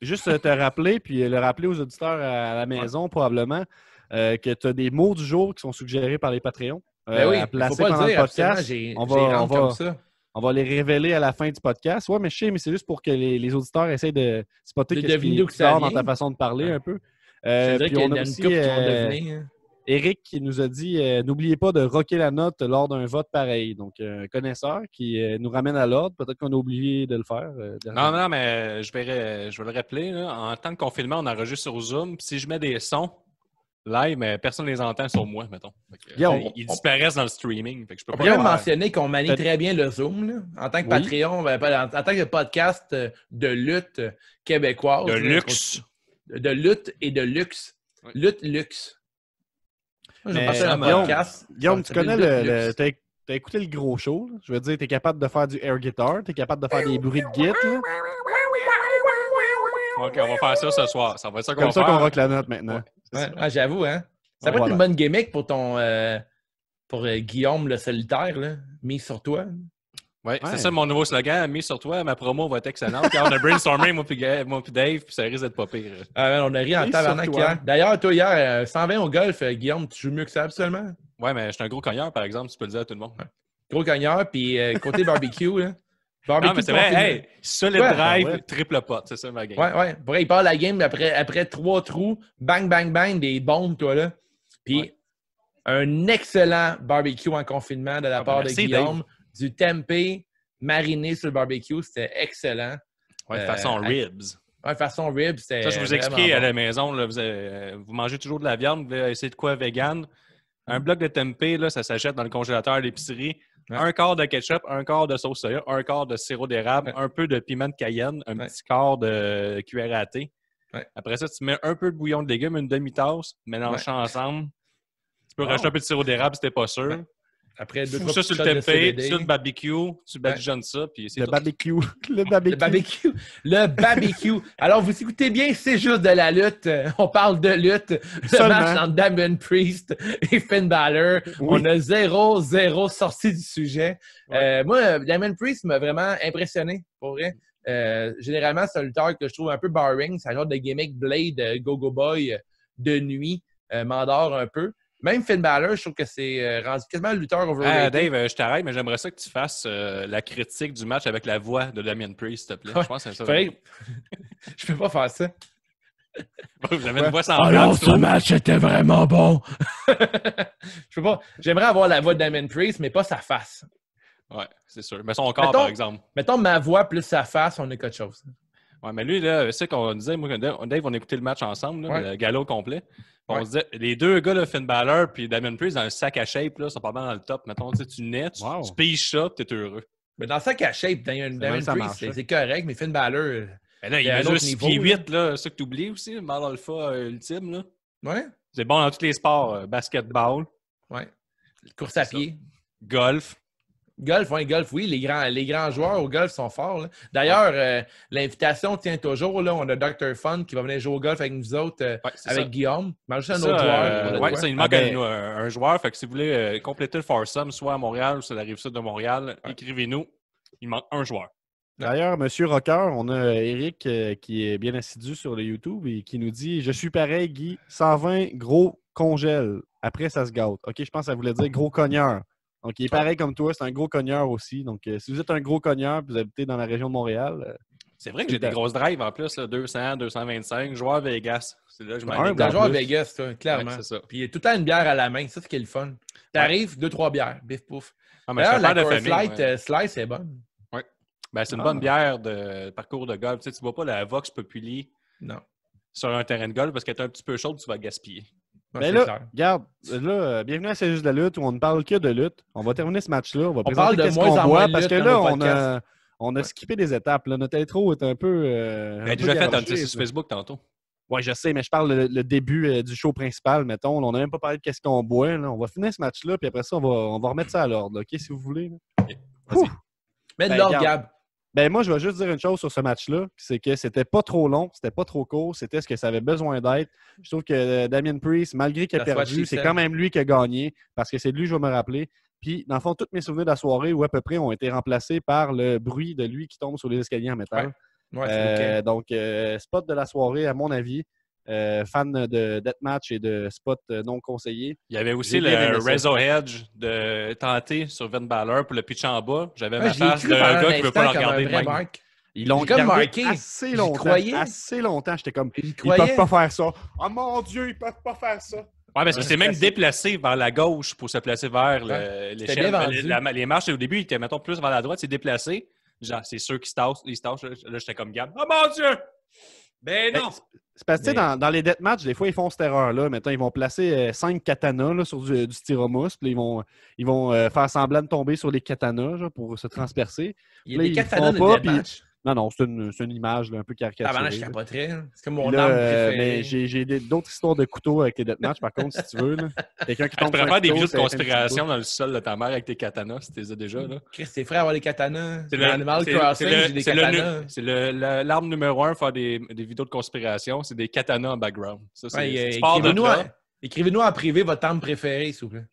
Juste te rappeler, puis le rappeler aux auditeurs à la maison, probablement, que tu as des mots du jour qui sont suggérés par les Patreons. Ben oui, à il faut placer pas pendant le le dire, absolument. podcast. J'ai on rentre va, comme ça. on va les révéler à la fin du podcast. Ouais, mais je sais, mais c'est juste pour que les auditeurs essayent de spotter De qu'est-ce deviner qui d'où que est ça bizarre dans vient. ta façon de parler Ouais. un peu. Je te dirais Puis qu'il y on en a a une aussi couple qui vont deviner. Hein. Eric qui nous a dit n'oubliez pas de rocker la note lors d'un vote pareil. Donc, un connaisseur qui nous ramène à l'ordre. Peut-être qu'on a oublié de le faire. Non, mais je vais le rappeler. Là. En tant que confinement, on enregistre sur Zoom. Puis si je mets des sons live, mais personne ne les entend sur moi, mettons. Fait que, ils disparaissent dans le streaming. Fait que je peux On pas pourrait le même faire. mentionner qu'on manie très bien le Zoom. Là. En tant que Oui. Patreon, en tant que podcast de lutte québécoise. De là, luxe. De lutte et de luxe. Oui. Lutte luxe. Moi, je vais Mais, passer un Guillaume, podcast. Guillaume, Ça tu connais s'appelle Lutte Luxe. t'as écouté le gros show. Là? Je veux dire, t'es capable de faire du air guitar, t'es capable de faire des bruits de git. Là. OK, on va faire ça ce soir. Ça va être ça qu'on Comme va ça faire. qu'on rock la note maintenant. Ouais, ah, j'avoue, hein. Ça Ouais, peut être voilà. une bonne gimmick pour ton Guillaume le solitaire, là, mis sur toi. Ouais, Ouais. c'est ça mon nouveau slogan. Mis sur toi, ma promo va être excellente. Car on a brainstormé, moi puis Dave, puis ça risque d'être pas pire. Ah, on a ri en Mis tabarnak sur toi. hier. D'ailleurs, toi, hier, 120 au golf, Guillaume, tu joues mieux que ça, absolument. Ouais, mais je suis un gros cogneur, par exemple, tu peux le dire à tout le monde. Gros cogneur, puis côté barbecue, là. Non, Barbecue mais c'est vrai, confiné. hey, solid Ouais, drive, ouais. triple pot, c'est ça ma game. Ouais. Pour il part la game après 3 trous, bang, bang, bang, des bombes, toi, là. Puis Ouais. un excellent barbecue en confinement de la part de merci, Guillaume. Du tempeh mariné sur le barbecue, c'était excellent. Ouais, de façon ribs. Ouais, façon rib, c'était. Ça, je vous vraiment explique à bon. la maison, là, vous mangez toujours de la viande, vous voulez essayer de quoi vegan. Un bloc de tempeh, là, ça s'achète dans le congélateur à l'épicerie. Ouais. Un quart de ketchup, un quart de sauce soya, un quart de sirop d'érable, un peu de piment de cayenne, un petit quart de cuillère à thé. Ouais. Après ça, tu mets un peu de bouillon de légumes, une demi-tasse, mélange ça ensemble. Tu peux rajouter un peu de sirop d'érable si t'es pas sûr. Ouais. Après, Fous ça sur le tempeh, sur le barbecue, tu badigeonnes ça, puis c'est Le tout. barbecue. Le barbecue. Le barbecue. Le barbecue. Alors, vous écoutez bien, c'est juste de la lutte. On parle de lutte. Le Seulement. match entre Damon Priest et Finn Balor. Oui. On a 0-0 sorti du sujet. Moi, Damon Priest m'a vraiment impressionné, pour vrai. Généralement, c'est un lutteur que je trouve un peu boring. C'est un genre de gimmick Blade, Go-Go Boy de nuit. M'endort un peu. Même Finn Balor, je trouve que c'est rendu quasiment le lutteur overrated. Dave, je t'arrête, mais j'aimerais ça que tu fasses la critique du match avec la voix de Damien Priest, s'il te plaît. Ouais. Je pense que c'est ça. Je peux pas faire ça. Vous avez une voix sans Alors, place, ce toi. match était vraiment bon. Je peux pas. J'aimerais avoir la voix de Damon Priest, mais pas sa face. Ouais, c'est sûr. Mais son corps, Mettons- par exemple. Mettons ma voix plus sa face, on a quelque chose. Ouais, mais lui, là, c'est qu'on disait, moi, Dave, on écoutait le match ensemble, là, Ouais. le galop complet. On Ouais. se disait, les deux gars, là, Finn Balor puis Damien Priest, dans le sac à shape, là, sont pas mal dans le top. Mettons, tu sais, tu nais, Wow. tu piges ça, puis t'es heureux. Mais dans sa shape, Damon même ça Priest, marche, hein. c'est correct, mais Finn Balor, Et là, il Il y a un mesure autre 6 niveau, pieds là. 8, là, c'est ça que tu oublies aussi, le mal alpha ultime, là. ouais, C'est bon dans tous les sports, basketball, ouais. Course à C'est ça. pied. golf. Golf, oui, les grands joueurs au golf sont forts. Là. D'ailleurs, l'invitation tient toujours. Là. On a Dr. Fun qui va venir jouer au golf avec nous autres, Ouais, c'est avec ça. Guillaume. Mais juste un Ça, autre joueur. ouais, ça, il Ah manque ben- un joueur. Fait que si vous voulez compléter le foursome, soit à Montréal ou sur la Rive-Sud de Montréal, écrivez-nous. Il manque un joueur. D'ailleurs, Monsieur Rocker, on a Eric qui est bien assidu sur le YouTube et qui nous dit « Je suis pareil, Guy, 120 gros congèle. Après, ça se gâte. » OK, je pense que ça voulait dire gros cogneur. Donc, il est pareil comme toi, c'est un gros cogneur aussi. Donc, si vous êtes un gros cogneur et vous habitez dans la région de Montréal, C'est vrai que j'ai des grosses drives en plus, là, 200, 225. Joueur Vegas. C'est là que je Un, m'en T'es un joueur à plus. Vegas, toi, clairement. Ouais, c'est ça. Puis il y a tout le temps une bière à la main. Ça, c'est qui est le fun. T'arrives, 2-3 bières, bif pouf. Ah, mais je D'ailleurs, suis la un père de Coors famille. Light ouais. Slice est bonne. Ben, c'est une bonne bière de parcours de golf. Tu sais, tu vois pas la Vox Populi Non. sur un terrain de golf parce qu'elle est un petit peu chaude, tu vas gaspiller. Non, ben c'est là, clair. regarde, là, bienvenue à C'est juste de la lutte où on ne parle que de lutte. On va terminer ce match-là. On va parle présenter de qu'est-ce moins qu'on en boit moins de parce lutte que dans là, nos on podcasts. a skippé des étapes. Là. Notre intro est un peu. Elle a un déjà peu fait un garoché, petit sur ça. Facebook tantôt. Oui, je sais, mais je parle le début du show principal, mettons. On n'a même pas parlé de qu'est-ce qu'on boit. Là. On va finir ce match-là, puis après ça, on va remettre ça à l'ordre, là, OK, si vous voulez. Là. Ouf! Mets de Ben, l'ordre, regarde. Gab. Ben moi, je vais juste dire une chose sur ce match-là, c'est que c'était pas trop long, c'était pas trop court, c'était ce que ça avait besoin d'être. Je trouve que Damien Priest, malgré qu'il a That's what perdu, she c'est said. quand même lui qui a gagné, parce que c'est de lui que je vais me rappeler. Puis, dans le fond, tous mes souvenirs de la soirée, ou à peu près, ont été remplacés par le bruit de lui qui tombe sur les escaliers en métal. Ouais, c'est OK. Donc, spot de la soirée, à mon avis. Fan de Deathmatch et de spot non conseillé. Il y avait aussi J'ai bien le aimé ça. Razor Edge de tenter sur Finn Balor pour le pitch en bas. J'avais ma Ouais, je l'ai face cru de pendant gars un qui veut pas le instant comme un regarder de vrai même. marque. Ils l'ont J'ai comme gardé marqué. assez J'y longtemps. croyais. Assez longtemps. J'étais comme, J'y ils croyais. peuvent pas faire ça. Oh mon Dieu, ils peuvent pas faire ça. Ouais, parce qu'il s'est même déplacé vers la gauche pour se placer vers l'échelle. bien vendu. Les marches, au début, il était, mettons, plus vers la droite. Il s'est déplacé. Genre, c'est sûr qu'ils se tassent. Là, j'étais comme Gab. Oh mon Dieu! Ben non! C'est parce que, tu sais, dans les deathmatchs, des fois, ils font cette erreur-là. Maintenant, ils vont placer 5 katanas là, sur du styromousse. Puis ils vont faire semblant de tomber sur les katanas genre, pour se transpercer. Il y a Là, des ils katanas le de font pas, deathmatch. Non, c'est une image là, un peu caricaturée. Ah, ben là, je là. capoterais. Hein. C'est comme Puis mon là, arme préférée. mais j'ai d'autres histoires de couteaux avec les deathmatchs, par contre, si tu veux. Là. Quelqu'un qui Tu tombe pourrais sur un faire des couteau, vidéos de ça fait un petit conspiration dans le sol de ta mère avec tes katanas, si tu les as déjà. Là. Chris, c'est frère avoir des katanas. C'est Dans Animal Crossing, j'ai des katanas. C'est l'arme numéro 1 faire des vidéos de conspiration, c'est des katanas en background. Ça, c'est Ouais, tu pars de là. écrivez-nous en privé votre arme préférée, s'il vous plaît.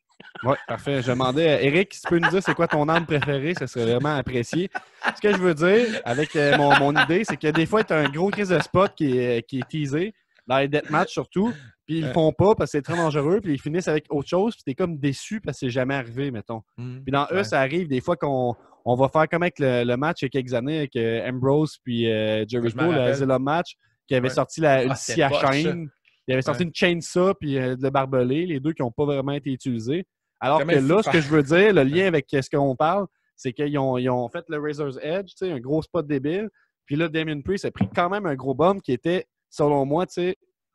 Oui, parfait. Je demandais à Eric, si tu peux nous dire c'est quoi ton arme préférée, ça serait vraiment apprécié. Ce que je veux dire avec mon idée, c'est que des fois, tu as un gros crise de spot qui est teasé, dans les deathmatchs surtout, puis ils le font pas parce que c'est très dangereux, puis ils finissent avec autre chose, puis t'es comme déçu parce que c'est jamais arrivé, mettons. Puis dans eux, ça arrive des fois qu'on va faire comme avec le match il y a quelques années avec Ambrose puis Jericho, le Asylum match, qui avait sorti une scie à chaîne. Il avait sorti une chainsaw puis le barbelé, les deux qui n'ont pas vraiment été utilisés. Alors que là, ce que je veux dire, le lien avec ce qu'on parle, c'est qu'ils ont fait le Razor's Edge, un gros spot débile. Puis là, Damien Priest a pris quand même un gros bomb qui était, selon moi,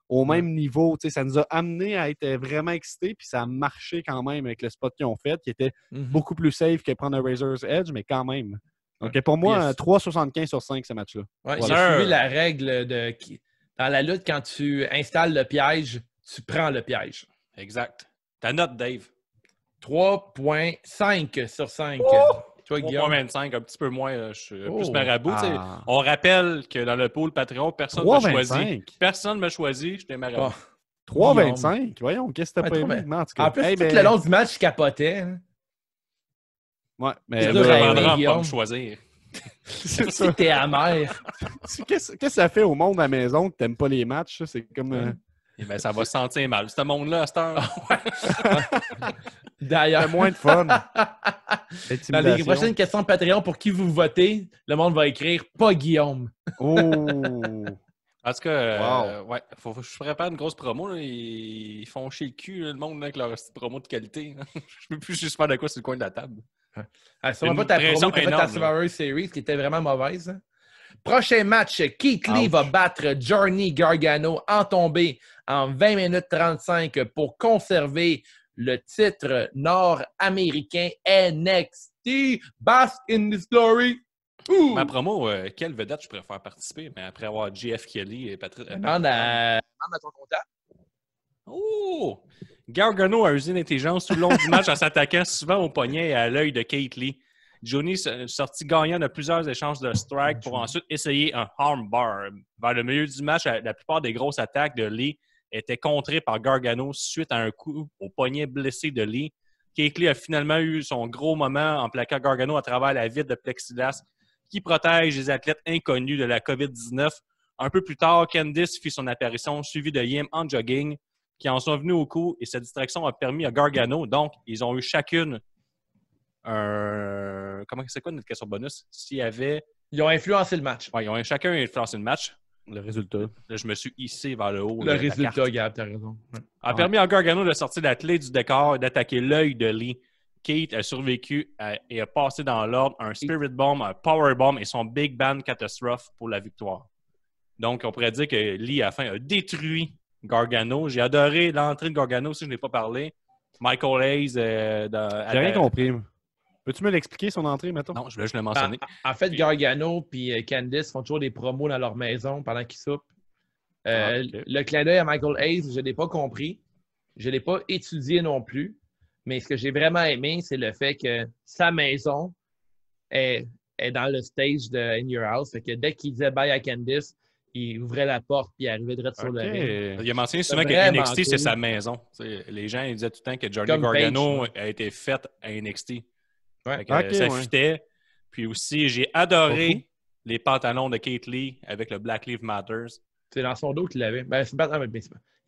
au même niveau. Ça nous a amené à être vraiment excités, puis ça a marché quand même avec le spot qu'ils ont fait, qui était beaucoup plus safe que prendre un Razor's Edge, mais quand même. Donc pour moi, 3,75 sur 5 ce match-là. Ouais, voilà. J'ai suivi la règle de dans la lutte, quand tu installes le piège, tu prends le piège. Exact. Ta note, Dave. 3,5 sur 5. Toi, Guillaume? 3,25, un petit peu moins. Je suis plus marabout. Ah. On rappelle que dans le pool Patreon, personne ne m'a choisi. Personne ne m'a choisi, je t'ai marabout. 3,25? Voyons, qu'est-ce que t'as pas aimé? En plus, tout le long du match, je capotais. Hein. Ouais, mais Ça dur me à aimer, vendra pas Guillaume. me choisir. c'est Si t'es amer. Qu'est-ce que ça fait au monde à la maison que t'aimes pas les matchs? C'est comme... Eh ben, ça va se sentir mal. Ce monde-là, à cette heure. D'ailleurs, moins de fun. dans les prochaines questions Patreon, pour qui vous votez, le monde va écrire « Pas Guillaume ». Oh! En tout cas, Wow. ouais, je prépare une grosse promo. Là. Ils font chier le cul, le monde, là, avec leur petite promo de qualité. Je peux plus juste faire de quoi sur le coin de la table. C'est pas ta promo, t'as fait ta Survivor Series qui était vraiment mauvaise. Hein? Prochain match, Keith Lee va battre Johnny Gargano en tombée en 20 minutes 35 pour conserver le titre nord-américain NXT. Bask in His Glory. Ouh! Ma promo, quelle vedette je préfère participer? Mais après avoir JF Kelly et Patrick. Demande à ton contact. Oh! Gargano a usé l'intelligence tout le long du match en s'attaquant souvent au poignet et à l'œil de Keith Lee. Johnny sorti gagnant de plusieurs échanges de strike pour ensuite essayer un armbar. Vers le milieu du match, la plupart des grosses attaques de Lee étaient contrées par Gargano suite à un coup au poignet blessé de Lee. Keith Lee a finalement eu son gros moment en plaquant Gargano à travers la vitre de plexiglas qui protège les athlètes inconnus de la COVID-19. Un peu plus tard, Candice fit son apparition, suivie de Yim en jogging, qui en sont venus au coup, et cette distraction a permis à Gargano. Donc, ils ont eu chacune un... C'est quoi notre question bonus? S'il y avait... Ils ont influencé le match. Ouais, ils ont chacun influencé le match. Le résultat. Là, je me suis hissé vers le haut. Le résultat, Gab, t'as raison. Ouais. A permis à Gargano de sortir la clé du décor et d'attaquer l'œil de Lee. Kate a survécu et a passé dans l'ordre un Spirit Bomb, un Power Bomb et son Big Bang Catastrophe pour la victoire. Donc, on pourrait dire que Lee, à la fin, a détruit Gargano. J'ai adoré l'entrée de Gargano, si je n'ai pas parlé. Michael Hayes. J'ai rien compris. Peux-tu me l'expliquer, son entrée, mettons? Non, je l'ai mentionné. En fait, Gargano et Candice font toujours des promos dans leur maison pendant qu'ils soupent. Okay. Le clin d'œil à Michael Hayes, je ne l'ai pas compris. Je ne l'ai pas étudié non plus. Mais ce que j'ai vraiment aimé, c'est le fait que sa maison, est dans le stage de In Your House. Fait que dès qu'il disait bye à Candice, il ouvrait la porte puis il arrivait direct sur le ring. Il a mentionné souvent que vraiment NXT, c'est cool. sa maison. T'sais, les gens ils disaient tout le temps que Johnny Comme Gargano Paige, a été fait à NXT. Ouais. Fait que, Ok, ça ouais. fitait. Puis aussi, j'ai Pas fou. adoré les pantalons de Kate Lee avec le Black Lives Matters. C'est dans son dos qu'il l'avait. Ben,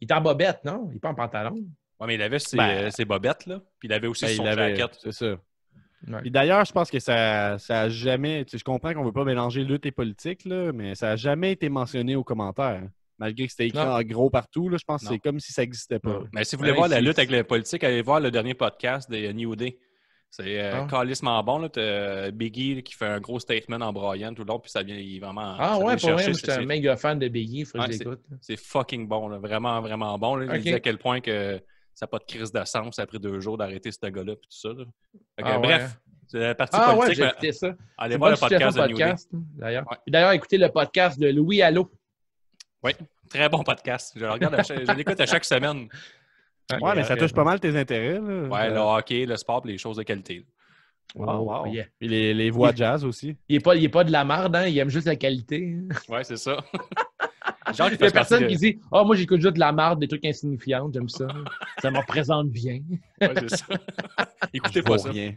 il est en bobette, non? Il est pas en pantalon. Ouais, mais il avait ses bobettes, là. Puis il avait aussi Ben, son il avait- jacket. C'est ça. Ouais. Puis d'ailleurs, je pense que ça a jamais. Je comprends qu'on ne veut pas mélanger lutte et politique, là, mais ça n'a jamais été mentionné aux commentaires. Malgré que c'était écrit Non. en gros partout, là, je pense que Non. c'est comme si ça n'existait pas. Mais si vous voulez Ouais, voir la c'est- lutte avec la politique, allez voir le dernier podcast de New Day. C'est Ah. calissement bon. Là, t'as Biggie là, qui fait un gros statement en braillant tout le long, puis ça vient il est vraiment. Ah ça ouais, vient pour vrai, chercher, moi, j'étais un méga fan de Biggie, il faut que Ouais, je l'écoute. c'est fucking bon, là. Vraiment, vraiment bon. Là. Il Ok. dit à quel point que ça n'a pas de crise de sens après 2 jours d'arrêter ce gars-là et tout ça. Là. Fait que, Ah ouais. bref, c'est la partie Ah ouais, politique. j'ai mais écouté ça. allez C'est voir pas le podcast de New Day. d'ailleurs. Ouais. Puis d'ailleurs, écoutez le podcast de Louis Allo. Oui, très bon podcast. Je le regarde, je l'écoute à chaque semaine. Ouais, mais ça touche pas mal tes intérêts. Là. Ouais, le hockey, le sport, et les choses de qualité. Là. Wow. Yeah. Puis les voix jazz aussi. Il est pas de la merde, hein? Il aime juste la qualité. Ouais, c'est ça. Genre, Il y a personne qui dit « Ah, moi, j'écoute juste de la merde, des trucs insignifiants, j'aime ça. Ça me représente bien. » Ouais, c'est ça. Écoutez Je pas vaux ça. rien.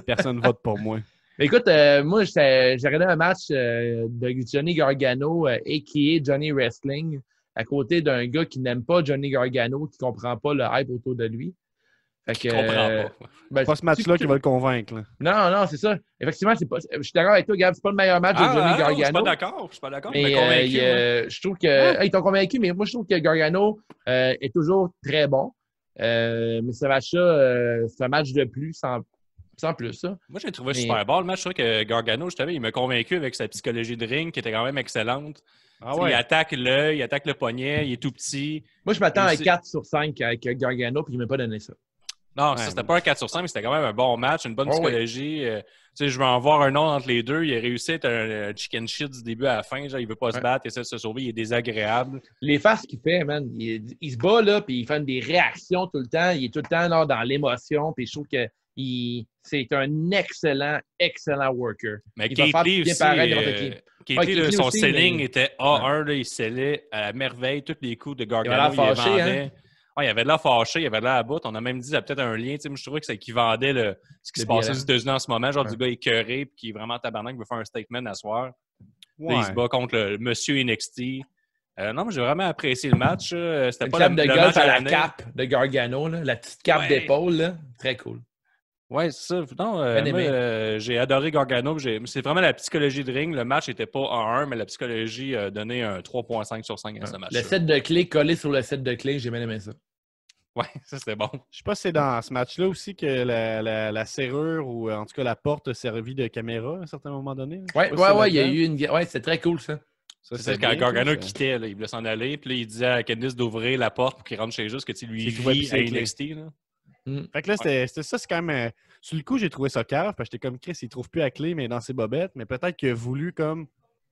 Personne ne vote pour moi. Mais écoute, moi, j'ai regardé un match de Johnny Gargano, a.k.a. Johnny Wrestling, à côté d'un gars qui n'aime pas Johnny Gargano, qui ne comprend pas le hype autour de lui. Fait que, Je comprends pas. ben, C'est pas ce match-là qui va le convaincre. Là. Non, c'est ça. Effectivement, je suis d'accord avec toi, Gab, c'est pas le meilleur match de Johnny Je suis Gargano. pas d'accord. Je suis pas d'accord. Mais Mais convaincu. je trouve que. Ils t'ont convaincu, mais moi, je trouve que Gargano est toujours très bon. Mais ce match-là, c'est un match de plus, sans plus. Ça. Moi, j'ai trouvé Mais- super bon le match. Je trouve que Gargano, justement, il m'a convaincu avec sa psychologie de ring qui était quand même excellente. Ah Il ouais. attaque l'œil, il attaque le poignet, il est tout petit. Moi, je m'attends à Aussi- 4 sur 5 avec Gargano, puis il ne m'a pas donné ça. Non, Ouais, ça, c'était mais- pas un 4 sur 5, mais c'était quand même un bon match, une bonne Oh, psychologie. Tu sais, je veux en voir un autre entre les deux. Il a réussi à être un chicken shit du début à la fin. Genre, il veut pas se Ouais. battre, il essaie de se sauver, il est désagréable. Les faces qu'il fait, man, il se bat, là, puis il fait des réactions tout le temps. Il est tout le temps là, dans l'émotion, puis je trouve que c'est un excellent worker. Mais Il va faire Kate Lee bien aussi, pareil n'importe qui. Kate Ouais, Lee, Kate là, Lee son aussi, selling mais- était A1, là, il scellait à merveille tous les coups de Il avait Gargano. l'air les fâché, vendait. Ouais, il avait de l'air fâché, il avait de l'air à bout. On a même dit qu'il y a peut-être un lien. Tu sais, moi, je trouvais que c'est qu'il vendait ce qui Le se passait aux BLM. États-Unis en ce moment, genre Ouais. du gars écœuré puis qui est vraiment tabarnak, qui veut faire un statement à soir. Ouais. Il se bat contre le monsieur NXT. Non, mais j'ai vraiment apprécié le match. C'était Une pas cape de le golf match à à la l'année. cape de Gargano, là, la petite cape Ouais. d'épaule, là. Très cool. Ouais, c'est ça. Non, Bien aimé. moi, j'ai adoré Gargano. C'est vraiment la psychologie de ring. Le match n'était pas 1-1, mais la psychologie a donné un 3.5 sur 5 à ce match. Le set de clés collé sur le set de clés, j'ai bien aimé ça. Ouais, ça c'était bon. Je sais pas si c'est dans ce match-là aussi que la serrure ou en tout cas la porte a servi de caméra à un certain moment donné. là. Je sais Ouais, pas si c'est il y a là-dedans. eu une. Ouais, c'est très cool, ça. Ça, C'est quand bien, Gargano ça. quittait, là, il voulait s'en aller. Puis là, il disait à Candice d'ouvrir la porte pour qu'il rentre chez eux, parce que tu sais, lui, C'est il qu'il va vit pisser à les clés. NXT. Là. Fait que là, c'était ça, c'est quand même. Sur le coup, j'ai trouvé ça cave, parce que j'étais comme Chris, il trouve plus la clé, mais dans ses bobettes. Mais peut-être qu'il a voulu comme.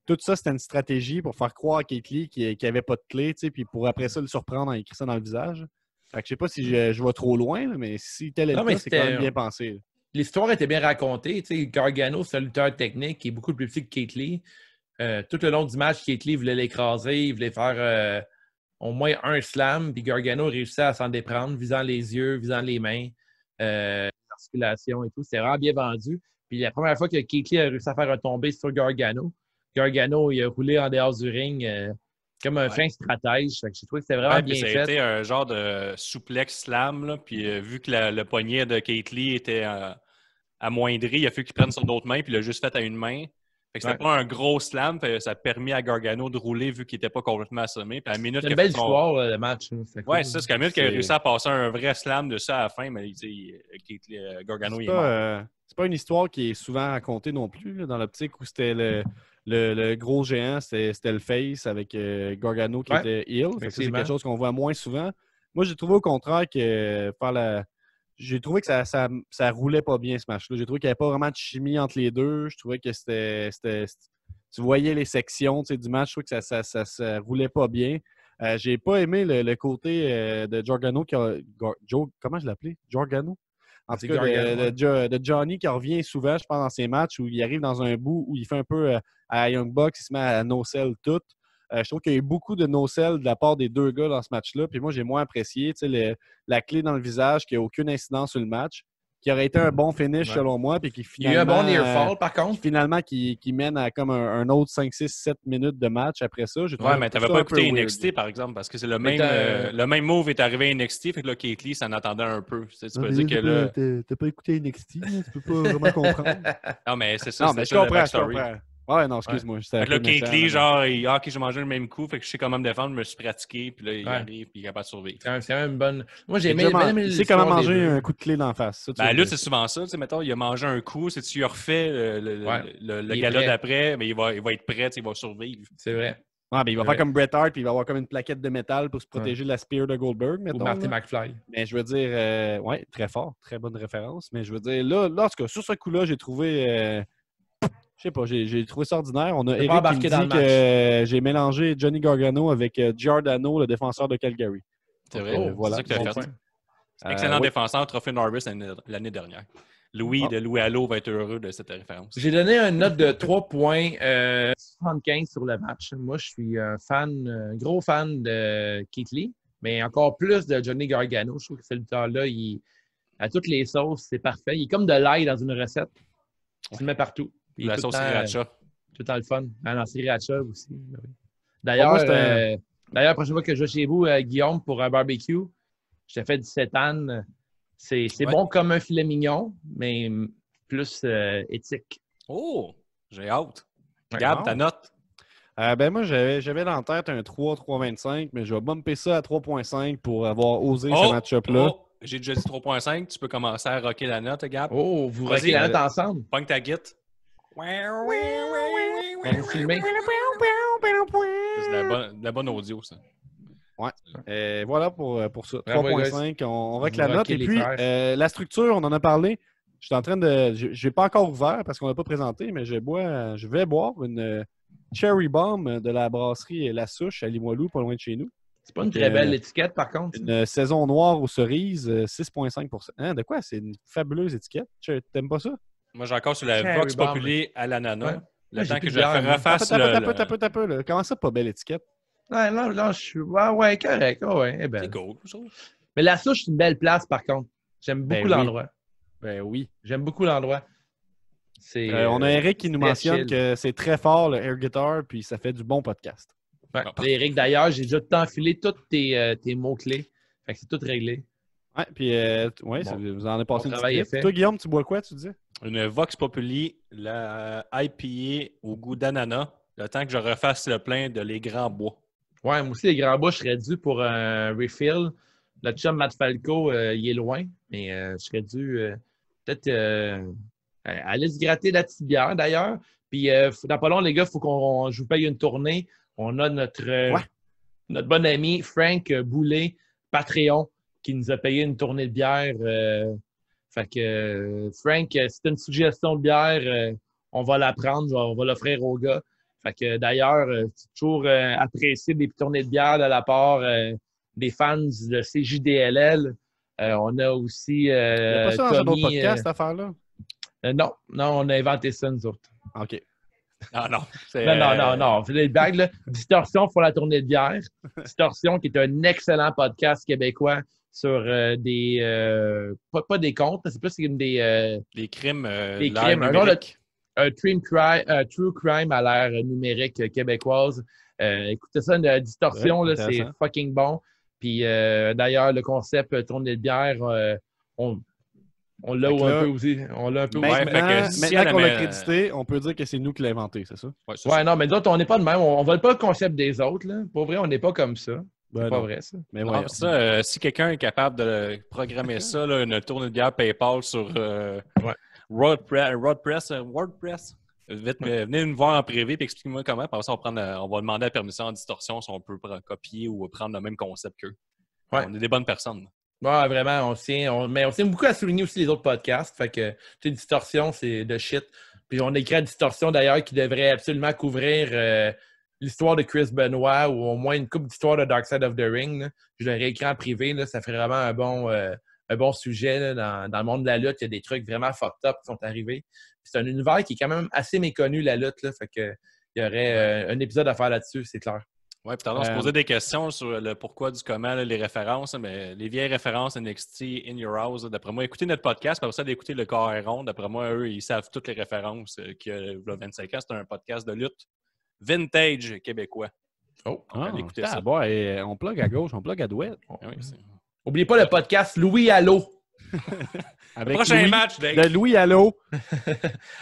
Tout ça, c'était une stratégie pour faire croire à Kate Lee qu'il n'y avait pas de clé, tu sais, puis pour après ça le surprendre en écrivant ça dans le visage. Fait que je sais pas si je vais trop loin, là, mais si tel est Non, le mais cas, c'est quand même c'était- bien pensé. là. L'histoire était bien racontée. Tu sais, Gargano, c'est un lutteur technique qui est beaucoup plus petit que Kate Lee. Tout le long du match, Kate Lee voulait l'écraser, il voulait faire au moins un slam, puis Gargano réussit à s'en déprendre, visant les yeux, visant les mains, l'articulation et tout. C'était vraiment bien vendu. Puis la première fois que Kate Lee a réussi à faire un tombé sur Gargano, il a roulé en dehors du ring comme un fin stratège. Fait que j'ai trouvé que c'était vraiment Ouais, puis bien ça a fait. été un genre de souplex slam. Là, puis vu que le poignet de Kate Lee était amoindri, il a fallu qu'il prenne sur d'autres mains, puis il l'a juste fait à une main. Fait que c'était pas un gros slam, fait que ça a permis à Gargano de rouler vu qu'il n'était pas complètement assommé. Puis à la minute C'est qu'il une a belle fait son- histoire, le match. Hein. C'était cool. Ouais, c'est ça. C'est qu'à la minute qu'il a C'est- réussi à passer un vrai slam de ça à la fin, mais Gargano il est mort. C'est pas une histoire qui est souvent racontée non plus, là, dans l'optique où c'était le gros géant, c'était le face avec Gargano qui Ouais, était heel. Fait que ça, c'est effectivement. quelque chose qu'on voit moins souvent. Moi, j'ai trouvé au contraire que j'ai trouvé que ça roulait pas bien ce match-là. J'ai trouvé qu'il n'y avait pas vraiment de chimie entre les deux. Je trouvais que tu voyais les sections, tu sais, du match. Je trouvais que ça roulait pas bien. J'ai pas aimé le côté de Gargano comment je l'appelais? Gargano? En tout C'est cas, Gargano, de Johnny qui revient souvent, je pense, dans ses matchs où il arrive dans un bout où il fait un peu à Young Bucks, il se met à no-sell tout. Je trouve qu'il y a eu beaucoup de no-sell de la part des deux gars dans ce match-là. Puis moi, j'ai moins apprécié la clé dans le visage qui n'a aucune incidence sur le match, qui aurait été un bon finish selon moi. Puis qui Il y a eu un finalement, bon near fall, par contre. qui mène à comme un autre 5, 6, 7 minutes de match après ça. Ouais, mais t'avais pas écouté NXT, par exemple, parce que c'est le même move est arrivé à NXT, fait que là, Keith Lee s'en attendait un peu. Tu peux dire que là... T'as pas écouté NXT, tu peux pas vraiment comprendre. Non, mais c'est ça, Non, mais je comprends. Ouais, non, excuse-moi. Fait que là, Keith Lee, genre, OK, j'ai mangé le même coup, fait que je sais comment me défendre, je me suis pratiqué, puis là, il arrive, puis il est capable de survivre. C'est quand même une bonne... Moi, j'ai il sait comment manger un coup de clé d'en face. Ben là, c'est souvent ça. Tu sais, mettons, il a mangé un coup, si tu lui refais le gala d'après, mais il va être prêt, il va survivre. C'est vrai. Ouais, ben il va faire comme Bret Hart, puis il va avoir comme une plaquette de métal pour se protéger de la spear de Goldberg, mettons. Ou Marty McFly. Mais je veux dire, ouais, très fort, très bonne référence. Mais je veux dire, là en tout cas, sur ce coup-là, j'ai trouvé... je sais pas, j'ai trouvé ça ordinaire. On a Eric qui me dit que j'ai mélangé Johnny Gargano avec Giordano, le défenseur de Calgary. C'est vrai, voilà. C'est ça que tu as fait. Excellent défenseur, trophée Norris l'année dernière. Louis de Louis Allo va être heureux de cette référence. J'ai donné une note de 3 points, 75 sur le match. Moi, je suis un gros fan de Keith Lee, mais encore plus de Johnny Gargano. Je trouve que ce lutteur-là, à toutes les sauces, c'est parfait. Il est comme de l'ail dans une recette. Tu le mets partout. La sauce sriracha. Tout le temps le fun. La sriracha aussi. D'ailleurs, la prochaine fois que je vais chez vous, Guillaume, pour un barbecue, je t'ai fait du sétane. C'est bon comme un filet mignon, mais plus éthique. Oh! J'ai hâte. Regarde ta note. Ben moi, j'avais dans la tête un 3.25, mais je vais bumper ça à 3.5 pour avoir osé ce match-up-là. Oh! J'ai déjà dit 3.5. Tu peux commencer à rocker la note, Gab. Oh, vous rockez la note ensemble. Pogne ta guite. Vous filmez. C'est de la bonne audio, ça. Ouais. Voilà pour ça. 3.5, on rock la note. Et puis, la structure, on en a parlé. Je suis en train de... Je n'ai pas encore ouvert parce qu'on ne l'a pas présenté, mais je vais boire une Cherry Bomb de la brasserie La Souche à Limoilou, pas loin de chez nous. C'est pas une très belle étiquette, par contre. Une saison noire aux cerises, 6,5 %. Hein, de quoi? C'est une fabuleuse étiquette. T'aimes pas ça? Moi, j'ai encore sur la Cherry Vox Bomb. Populi à l'ananas. Ouais. Le temps que je refasse T'as peu. Comment ça, pas belle étiquette? Ouais, là, je suis... Ouais, correct. Ouais, elle est belle. C'est cool, je trouve. Mais La Souche, c'est une belle place, par contre. J'aime beaucoup l'endroit. Ben oui. J'aime beaucoup l'endroit. On a Eric qui nous mentionne que c'est très fort, le air guitar, puis ça fait du bon podcast. Ouais. Eric, d'ailleurs, j'ai déjà enfilé tous tes mots-clés. Fait que c'est tout réglé. Ouais, puis vous en avez passé une petite. Toi, Guillaume, tu bois quoi, tu disais? Une Vox Populi, la IPA au goût d'ananas, le temps que je refasse le plein de Les Grands Bois. Ouais, moi aussi, Les Grands Bois, je serais dû pour un refill. Le chum Matt Falco, il est loin, mais je serais dû peut-être aller se gratter la petite bière, d'ailleurs. Puis, dans pas long, les gars, il faut je vous paye une tournée. On a notre bon ami Frank Boulet, Patreon, qui nous a payé une tournée de bière. Fait que, Frank, si tu as une suggestion de bière, on va la prendre, on va l'offrir aux gars. Fait que, d'ailleurs, c'est toujours apprécié des tournées de bière de la part des fans de CJDLL. On a aussi. Il n'y a pas ça dans un autre podcast, cette affaire-là? Non, on a inventé ça, nous autres. OK. Ah non. Non. C'est des blagues, là. Distorsion pour la tournée de bière. Distorsion, qui est un excellent podcast québécois sur des. Pas des contes, c'est plus des crimes. Des crimes. Un true crime à l'ère numérique québécoise. Écoutez ça, une Distorsion, là, c'est fucking bon. Puis d'ailleurs, le concept tournée de bière, on l'a un peu aussi. Maintenant qu'on l'a crédité, on peut dire que c'est nous qui l'avons inventé, c'est ça? Ouais, non, mais d'autres, on n'est pas de même. On ne vole pas le concept des autres. Là. Pour vrai, on n'est pas comme ça. C'est pas vrai, ça. Mais non, ça si quelqu'un est capable de programmer ça, là, une tournée de bière PayPal sur WordPress, venez me voir en privé et expliquez-moi comment. Après ça, on va demander la permission en distorsion si on peut copier ou prendre le même concept qu'eux. Ouais. On est des bonnes personnes. Ouais, vraiment, mais on tient beaucoup à souligner aussi les autres podcasts. Fait que, tu sais, Distorsion, c'est de shit. Puis on écrit à Distorsion, d'ailleurs, qui devrait absolument couvrir l'histoire de Chris Benoit ou au moins une couple d'histoires de Dark Side of the Ring. Là. Je l'aurais écrit en privé, là, ça ferait vraiment un bon sujet là, dans le monde de la lutte. Il y a des trucs vraiment fucked up qui sont arrivés. Puis c'est un univers qui est quand même assez méconnu, la lutte. Là, fait que il y aurait un épisode à faire là-dessus, c'est clair. Oui, puis tantôt, on se posait des questions sur le pourquoi du comment, là, les références, mais les vieilles références NXT, In Your House, d'après moi, écoutez notre podcast, après ça, d'écouter le corps est rond, d'après moi, eux, ils savent toutes les références qu'il y a il y a 25 ans. C'est un podcast de lutte vintage québécois. Oh, allez écouter ça. Et on plug à gauche, on plug à droite. Ah oui, n'oubliez pas le podcast Louis Allo. Avec prochain Louis, match, Dave. de Louis Allo.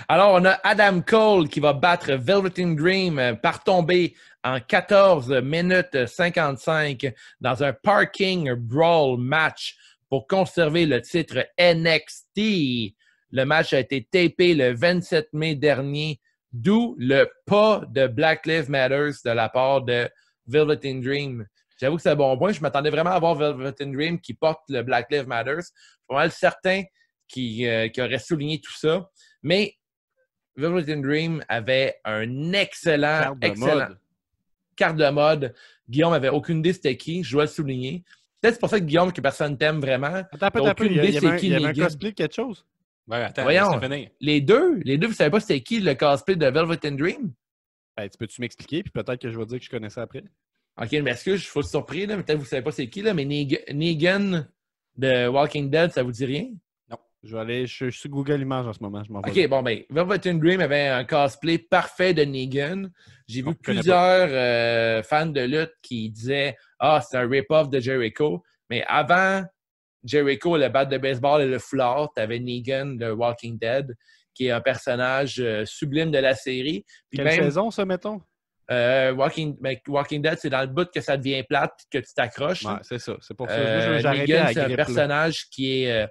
Alors, on a Adam Cole qui va battre Velveteen Dream par tomber en 14 minutes 55 dans un parking brawl match pour conserver le titre NXT. Le match a été tapé le 27 mai dernier, d'où le pas de Black Lives Matter de la part de Velveteen Dream. J'avoue que c'est un bon point. Je m'attendais vraiment à voir Velveteen Dream qui porte le Black Lives Matter. Je suis vraiment certain qui aurait souligné tout ça. Mais Velveteen Dream avait un excellent carte de mode. Guillaume n'avait aucune idée c'était qui. Je dois le souligner. Peut-être c'est pour ça que Guillaume, que personne t'aime vraiment. Attends, il y avait un cosplay de quelque chose? Ouais, attends, voyons, les deux, vous ne savez pas c'était qui le cosplay de Velveteen Dream? Ben, peux-tu m'expliquer? Puis peut-être que je vais dire que je connais ça après. OK, mais excuse, je suis surpris. Là, peut-être que vous ne savez pas c'est qui, là, mais Negan de Walking Dead, ça vous dit rien? Non. Je suis sur Google Images en ce moment. OK, bon, ben, Velveteen Dream avait un cosplay parfait de Negan. J'ai vu plusieurs fans de lutte qui disaient « Ah, c'est un rip-off de Jericho ». Mais avant Jericho, le bat de baseball et le foulard, tu avais Negan de Walking Dead, qui est un personnage sublime de la série. Puis quelle saison, ça, mettons? Walking Dead, c'est dans le bout que ça devient plate que tu t'accroches. Ouais, c'est ça. C'est pour ça que j'ai arrêté à c'est un personnage qui est,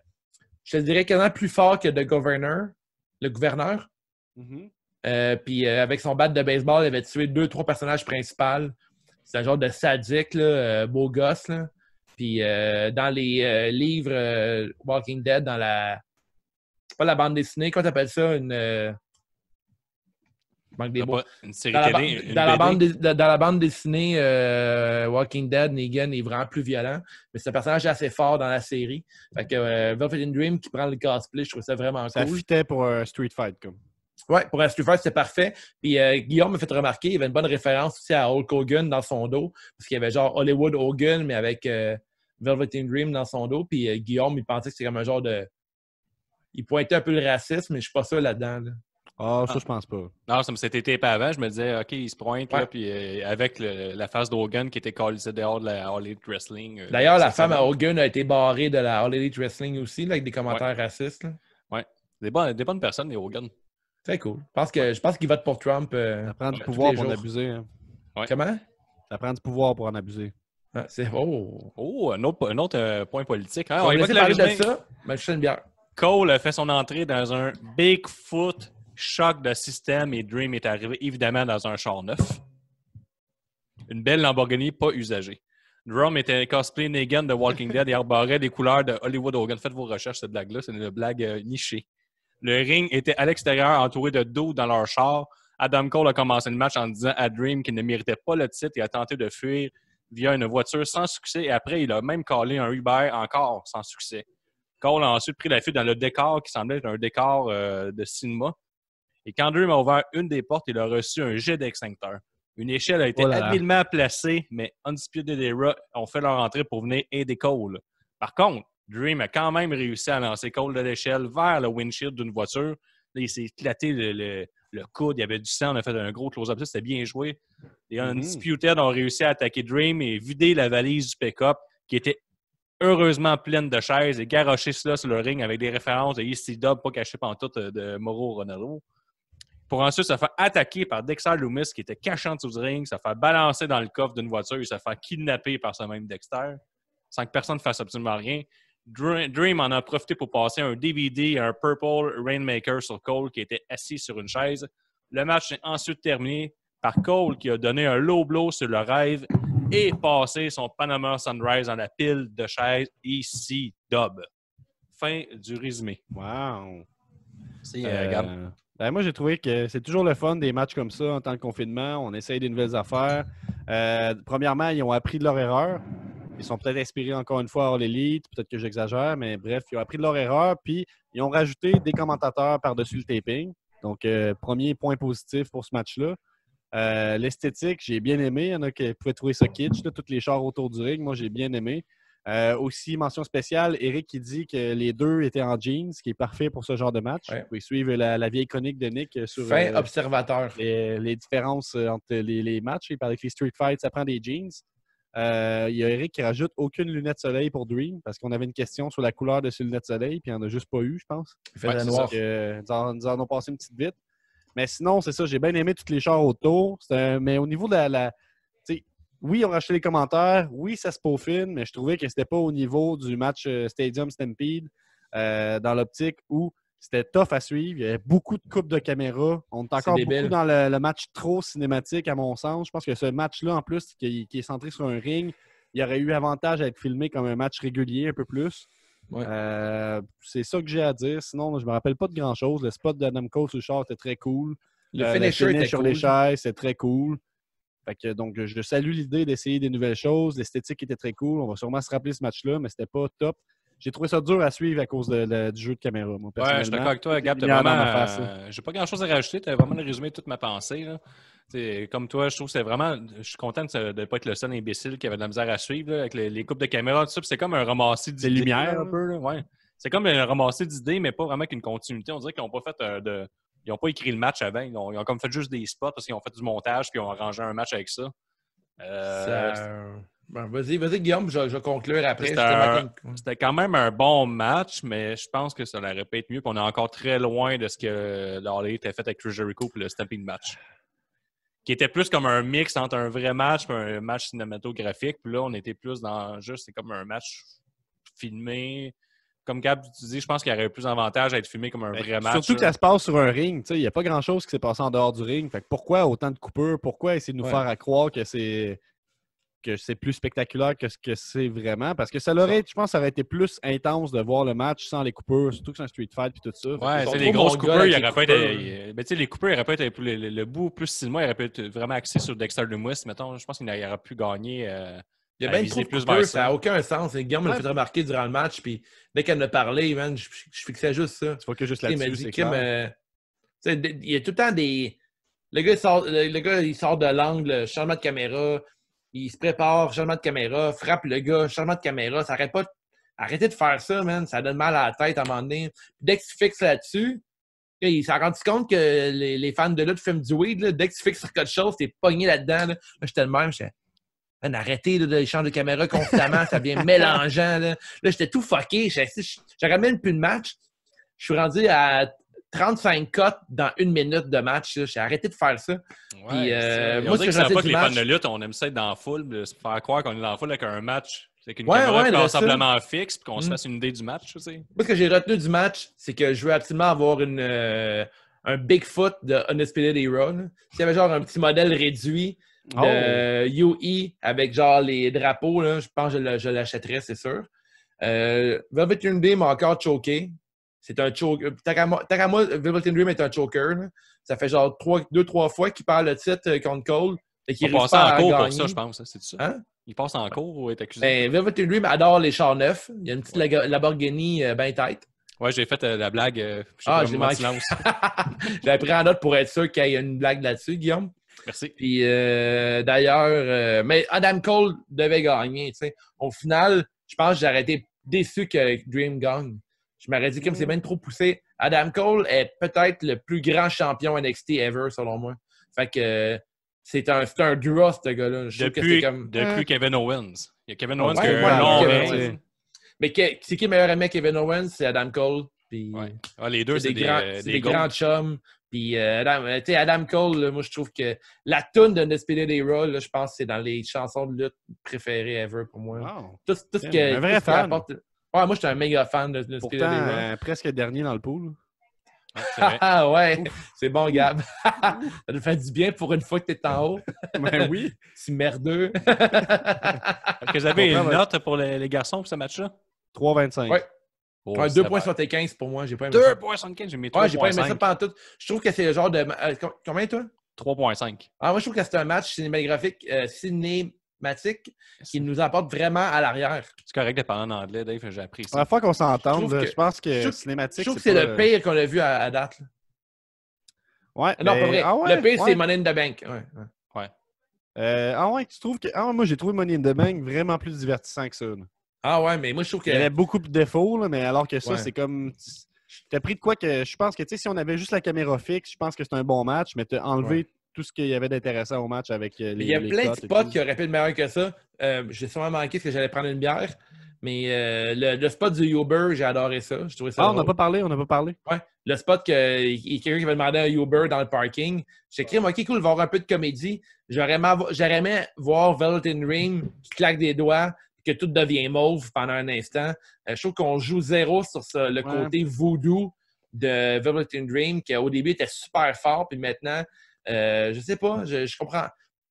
je te dirais, quasiment plus fort que le gouverneur. Mm-hmm. Puis avec son bat de baseball, il avait tué 2-3 personnages principaux. C'est un genre de sadique, là, beau gosse. Là. Puis dans les livres Walking Dead, dans la... pas la bande dessinée, comment t'appelles ça? Une série télé, dans la bande dessinée Walking Dead, Negan est vraiment plus violent, mais c'est un personnage assez fort dans la série. Fait que Velveteen Dream qui prend le cosplay, je trouve ça vraiment cool. Ça fitait pour un Street Fight, comme. Oui, pour un Street Fight, c'était parfait. Puis Guillaume m'a fait remarquer, il y avait une bonne référence aussi à Hulk Hogan dans son dos, parce qu'il y avait genre Hollywood Hogan, mais avec Velveteen Dream dans son dos. Puis Guillaume, il pensait que c'était comme un genre de... Il pointait un peu le racisme, mais je suis pas sûr là-dedans. Là. Ah, ça, je pense pas. Non, ça me s'était tapé avant. Je me disais, OK, il se pointe, là, puis avec la face d'Hogan qui était collée dehors de la All Elite Wrestling. D'ailleurs, la femme à Hogan a été barrée de la All Elite Wrestling aussi, là, avec des commentaires racistes. Oui. Des bonnes personnes, les Hogan. Très cool. Je pense qu'il vote pour Trump. Ça prend du pouvoir pour en abuser. Hein. Ouais. Comment? Ça prend du pouvoir pour en abuser. Ah, c'est... un autre point politique. Hein? On va parler de ça. Mais je fais une bière. Cole a fait son entrée dans un Bigfoot choc de système et Dream est arrivé évidemment dans un char neuf. Une belle Lamborghini pas usagée. Dream était cosplay Negan de Walking Dead et arborait des couleurs de Hollywood Hogan. Faites vos recherches, cette blague-là. C'est une blague nichée. Le ring était à l'extérieur, entouré de dos dans leur char. Adam Cole a commencé le match en disant à Dream qu'il ne méritait pas le titre et a tenté de fuir via une voiture sans succès. Et après, il a même collé un Uber encore sans succès. Cole a ensuite pris la fuite dans le décor qui semblait être un décor de cinéma. Et quand Dream a ouvert une des portes, il a reçu un jet d'extincteur. Une échelle a été habilement placée, mais Undisputed Era ont fait leur entrée pour venir aider Cole. Par contre, Dream a quand même réussi à lancer Cole de l'échelle vers le windshield d'une voiture. Là, il s'est éclaté le coude, il y avait du sang, on a fait un gros close-up, c'était bien joué. Les Undisputed ont réussi à attaquer Dream et vider la valise du pick-up qui était heureusement pleine de chaises et garocher cela sur le ring avec des références de ECW pas cachées pantoute de Mauro Ronaldo. Pour ensuite se faire attaquer par Dexter Lumis qui était caché en dessous du ring, se faire balancer dans le coffre d'une voiture et se faire kidnapper par ce même Dexter sans que personne ne fasse absolument rien. Dream en a profité pour passer un DVD et un Purple Rainmaker sur Cole qui était assis sur une chaise. Le match est ensuite terminé par Cole qui a donné un low blow sur le rêve et passé son Panama Sunrise dans la pile de chaises ici, Dub. Fin du résumé. Wow! C'est Gab. Ben moi, j'ai trouvé que c'est toujours le fun des matchs comme ça en temps de confinement. On essaye des nouvelles affaires. Premièrement, ils ont appris de leur erreur. Ils sont peut-être inspirés encore une fois à All Elite, peut-être que j'exagère, mais bref, ils ont appris de leur erreur, puis ils ont rajouté des commentateurs par-dessus le taping. Donc, premier point positif pour ce match-là. L'esthétique, j'ai bien aimé. Il y en a qui pouvaient trouver ça kitsch, là, tous les chars autour du ring. Moi, j'ai bien aimé. Aussi, mention spéciale, Eric qui dit que les deux étaient en jeans, ce qui est parfait pour ce genre de match. Ouais. Vous pouvez suivre la vieille chronique de Nick sur observateur. les différences entre les matchs. Il parlait que les Street Fights, ça prend des jeans. Il y a Eric qui rajoute aucune lunette soleil pour Dream parce qu'on avait une question sur la couleur de ces lunettes soleil puis il n'y en a juste pas eu, je pense. Il faisait noir. Nous en ont passé une petite vite. Mais sinon, c'est ça, j'ai bien aimé tous les chars autour. Mais au niveau de oui, on racheté les commentaires. Oui, ça se peaufine, mais je trouvais que c'était pas au niveau du match Stadium Stampede dans l'optique où c'était tough à suivre. Il y avait beaucoup de coupes de caméra. On est encore beaucoup dans le match trop cinématique, à mon sens. Je pense que ce match-là, en plus, qui est centré sur un ring, il y aurait eu avantage à être filmé comme un match régulier un peu plus. Ouais. C'est ça que j'ai à dire. Sinon, je me rappelle pas de grand-chose. Le spot d'Adam Cole sur le char était très cool. Le finisher était sur cool. les chaises, c'est très cool. Fait que, donc, je salue l'idée d'essayer des nouvelles choses. L'esthétique était très cool. On va sûrement se rappeler ce match-là, mais c'était pas top. J'ai trouvé ça dur à suivre à cause du jeu de caméra. Moi, ouais, je suis d'accord avec toi, Gab. J'ai pas grand-chose à rajouter. Tu as vraiment résumé toute ma pensée. Là. Comme toi, je trouve que c'est vraiment. Je suis content de ne pas être le seul imbécile qui avait de la misère à suivre là, avec les coupes de caméra. Tout ça, c'est comme un ramassé d'idées. Des lumières un peu. Là. Ouais. C'est comme un ramassé d'idées, mais pas vraiment qu'une continuité. On dirait qu'ils n'ont pas fait Ils n'ont pas écrit le match avant. Ils ont comme fait juste des spots parce qu'ils ont fait du montage puis ils ont arrangé un match avec ça. Vas-y, Guillaume, je vais conclure après. C'était quand même un bon match, mais je pense que ça aurait pu être mieux. Puis on est encore très loin de ce que l'All Elite a fait avec Chris Jericho et le Stampede match. Qui était plus comme un mix entre un vrai match et un match cinématographique. Puis là, on était plus dans c'est comme un match filmé. Comme Gab, tu dis, je pense qu'il y aurait eu plus d'avantage à être filmé comme un vrai match. Surtout que ça se passe sur un ring. Il n'y a pas grand-chose qui s'est passé en dehors du ring. Fait que pourquoi autant de coupures? Pourquoi essayer de nous faire à croire que c'est plus spectaculaire que ce que c'est vraiment? Parce que je pense que ça aurait été plus intense de voir le match sans les coupures, surtout que c'est un street fight et tout ça. Ouais, les grosses coupures, il aurait pas été... les coupures, il aurait pas été... Le bout plus cinéma, il aurait pu être vraiment axé sur Dexter Lumis. Mettons, je pense qu'il aurait pu gagner... Il y a bien trop de coupures, ça n'a aucun sens. Guillaume me l'a fait remarquer durant le match, puis dès qu'elle me parlait, man, je fixais juste ça. Tu vois que juste là-dessus, c'est clair. Il y a tout le temps des... Le gars, il sort de l'angle, changement de caméra, il se prépare, changement de caméra, frappe le gars, changement de caméra. Ça arrête pas. Arrêtez de faire ça, man. Ça donne mal à la tête à un moment donné. Puis dès que tu fixes là-dessus, il s'est rendu compte que les fans de lutte fument du weed. Là. Dès que tu fixes sur quelque chose, t'es pogné là-dedans. Là, j'étais le même. Arrêtez de changer de caméra constamment, ça devient mélangeant. Là, j'étais tout fucké. J'aurais même plus de match. Je suis rendu à 35 cotes dans 1 minute de match. J'ai arrêté de faire ça. Ouais, moi, ce que je savais pas que les fans de lutte, on aime ça être dans la foule, de se faire croire qu'on est dans la foule avec un match. C'est qu'une caméra passablement fixe et qu'on se fasse une idée du match. Tu sais. Moi, ce que j'ai retenu du match, c'est que je veux absolument avoir un Bigfoot de Undisputed Era. S'il y avait genre un petit modèle réduit de UE avec genre les drapeaux, là, je pense que je l'achèterais, c'est sûr. Velvet Dream m'a encore choqué. C'est un choker. Tant qu'à moi, Velvet Dream est un choker. Là. Ça fait genre 2-3 fois qu'il perd le titre contre Cole. Et qu'il passe en cours pour ça, je pense. C'est ça? Hein? Il passe en cours ou est accusé? Velvet Dream adore les chars neufs. Il y a une petite Lamborghini bien tête. Ouais, j'ai fait la blague. J'ai manqué. J'avais pris en note pour être sûr qu'il y ait une blague là-dessus, Guillaume. Merci. Puis d'ailleurs, mais Adam Cole devait gagner. T'sais. Au final, je pense que j'aurais été déçu que Dream gagne. Je m'aurais dit, comme c'est bien trop poussé, Adam Cole est peut-être le plus grand champion NXT ever, selon moi. Fait que c'est un draw, ce gars-là. Depuis Kevin Owens. Il y a Kevin Owens qui a un long règne. Mais c'est qui le meilleur ami Kevin Owens? C'est Adam Cole. Puis, les deux, c'est des grands chums. Puis Adam Cole, là, moi, je trouve que la toune de Undisputed Era, là, je pense que c'est dans les chansons de lutte préférées ever pour moi. Wow. Tout ce que, un vrai fan. Apporte... Ouais, moi, je suis un méga fan de Undisputed Era. Pourtant, presque dernier dans le pool. Ah ouais, c'est bon, Gab. Ça nous fait du bien pour une fois que t'es en haut. Ben oui. C'est merdeux. Est-ce que vous avez une note pour les garçons pour ce match-là? 3,25. Ouais. 2,75 pour moi. J'ai pas aimé 2,75, j'ai mis 3,5. Ouais, j'ai pas aimé ça pendant tout. Je trouve que c'est le genre de... combien, toi? 3,5. Ah, moi, je trouve que c'est un match cinématographique, cinématique qui nous apporte vraiment à l'arrière. C'est correct de parler en anglais, Dave, j'ai appris ça. La fois qu'on s'entende, Je je pense que je cinématique. trouve que c'est le pire qu'on a vu à date. Là. Ouais, Non, pas vrai. Le pire, c'est ouais. Money in the Bank. Ouais. Tu trouves que. moi, j'ai trouvé Money in the Bank vraiment plus divertissant que ça. Là. Ah ouais, mais moi, je trouve que. Il y avait beaucoup de défauts, là, mais alors que ça, Ouais. c'est comme. T'as pris de quoi que. Je pense que, tu sais, si on avait juste la caméra fixe, je pense que c'est un bon match, mais t'as enlevé tout ce qu'il y avait d'intéressant au match avec les. Il y a les plein de cotes et spots tout. qui auraient pu être meilleurs que ça. J'ai sûrement manqué parce que j'allais prendre une bière. Mais le spot du Uber, j'ai adoré ça. Je trouvais ça Ah, on n'a drôle. pas parlé. Ouais. Le spot qu'il y a quelqu'un qui avait demandé un Uber dans le parking. J'ai écrit, OK, cool, voir un peu de comédie. J'aurais aimé voir Velvet Dream qui claque des doigts que tout devient mauve pendant un instant. Je trouve qu'on joue zéro sur ça, le côté voodoo de Velvet Dream qui au début était super fort, puis maintenant, je sais pas, je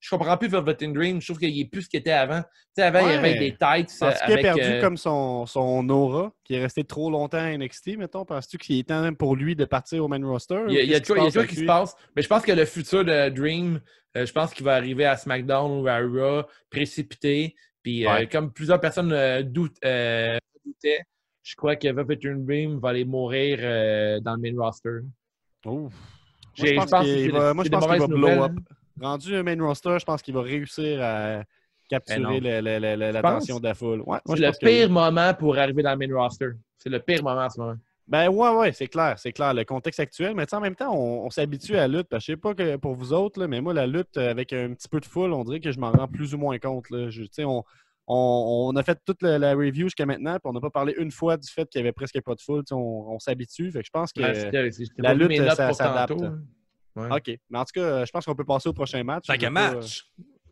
comprends plus Velvet Dream. Je trouve qu'il est plus ce qu'il était avant. Tu sais, avant, il y avait des tights Penses-tu qu'il a avec... perdu comme son aura, qui est resté trop longtemps à NXT, mettons? Penses-tu qu'il est temps même pour lui de partir au main roster? Il y a de quoi qui se passe. Mais je pense que le futur de Dream, je pense qu'il va arriver à SmackDown ou à Raw, précipité. Puis comme plusieurs personnes doutaient, je crois que Velvet Dream va aller mourir dans le main roster. Ouf. Je pense qu'il va blow up. Rendu un main roster, je pense qu'il va réussir à capturer l'attention de la foule. Ouais, c'est le pire moment pour arriver dans le main roster. C'est le pire moment en ce moment. Ben ouais, c'est clair, le contexte actuel. Mais en même temps, on s'habitue à la lutte. Parce que je sais pas que pour vous autres, là, mais moi, la lutte avec un petit peu de foule, on dirait que je m'en rends plus ou moins compte. Là. On a fait toute la review jusqu'à maintenant, puis on n'a pas parlé une fois du fait qu'il n'y avait presque pas de foule. On s'habitue. Fait que je pense que la lutte, ça s'adapte. Ouais. OK. Mais en tout cas, je pense qu'on peut passer au prochain match.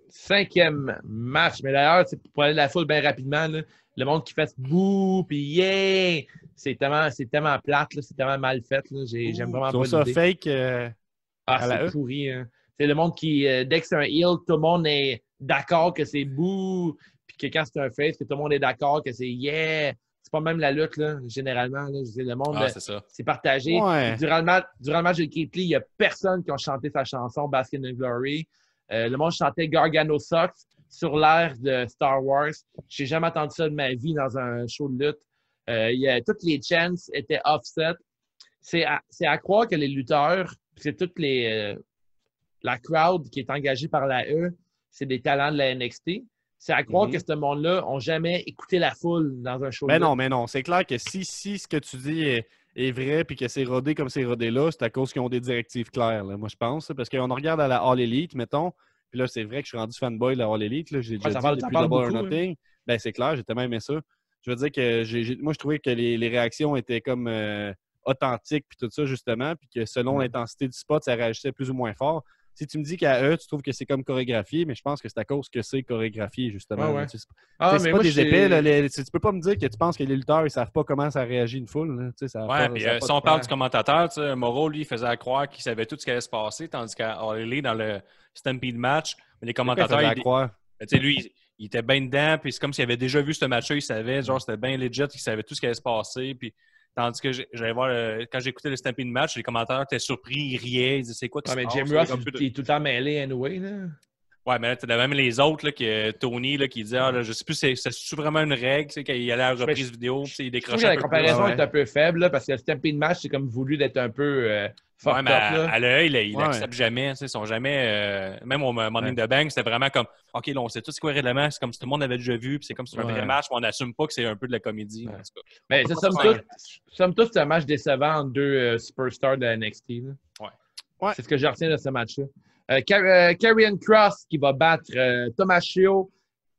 Cinquième match. Mais d'ailleurs, pour aller de la foule bien rapidement, là, le monde qui fait bouh, puis yeah! C'est tellement plate, là, c'est tellement mal fait. Là. J'aime vraiment pas ça l'idée. Fake c'est pourri. Hein. C'est le monde qui, dès que c'est un heel, tout le monde est d'accord que c'est bouh, puis que quand c'est un face, que tout le monde est d'accord que c'est yeah! C'est pas même la lutte, là, généralement. Là. Le monde, c'est partagé. Ouais. Durant le match de Keith Lee, il n'y a personne qui a chanté sa chanson Bask in the Glory. Le monde chantait Gargano Sucks sur l'air de Star Wars. Je n'ai jamais entendu ça de ma vie dans un show de lutte. Toutes les chants étaient offset. C'est à croire que les lutteurs, c'est toute la crowd qui est engagée par la E, c'est des talents de la NXT. C'est à croire que ce monde-là n'ont jamais écouté la foule dans un show de lutte. Mais non. C'est clair que si ce que tu dis est vrai puis que c'est rodé comme c'est rodé là, c'est à cause qu'ils ont des directives claires, là, moi, je pense. Parce qu'on regarde à la All Elite, mettons, puis là, c'est vrai que je suis rendu fanboy de la All Elite. Là, j'ai déjà dit depuis Double or Nothing. Ben, c'est clair, j'ai tellement aimé ça. Je veux dire que moi, je trouvais que les réactions étaient comme authentiques puis tout ça, justement, puis que selon l'intensité du spot, ça réagissait plus ou moins fort. Si tu me dis qu'à eux, tu trouves que c'est comme chorégraphié, mais je pense que c'est à cause que c'est chorégraphié, justement. Ouais. C'est pas des épées. Là, tu peux pas me dire que tu penses que les lutteurs, ils savent pas comment ça réagit une foule. Là, si on parle du commentateur, Moreau, lui, faisait croire qu'il savait tout ce qui allait se passer, tandis qu'à Harley, dans le Stampede match, les commentateurs, lui, il était bien dedans, puis c'est comme s'il avait déjà vu ce match-là, il savait, genre, c'était bien legit, il savait tout ce qui allait se passer, puis tandis que j'allais voir, quand j'écoutais le Stampede match, les commentateurs étaient surpris, ils riaient, ils disaient c'est quoi qui se passe? Mais Jim Ross, il est tout le temps mêlé anyway, là. Ouais, mais là, tu as même les autres, là, Tony, là, qui disait, je sais plus, c'est vraiment une règle, tu sais, quand il allait à la reprise vidéo, il décrochait. La comparaison est un peu faible, là, parce que le Stampede match, c'est comme voulu d'être un peu fort. Mais à l'œil, il n'accepte jamais, ils sont jamais, même au Money in the Bank, c'était vraiment comme, OK, là, on sait tout ce qu'il y a règlement, c'est comme si tout le monde avait déjà vu, puis c'est comme si c'était un vrai match, mais on n'assume pas que c'est un peu de la comédie. Mais somme toute, c'est un match décevant entre deux superstars de NXT. Ouais. C'est ce que je retiens de ce match-là. Karrion Kross qui va battre Tommaso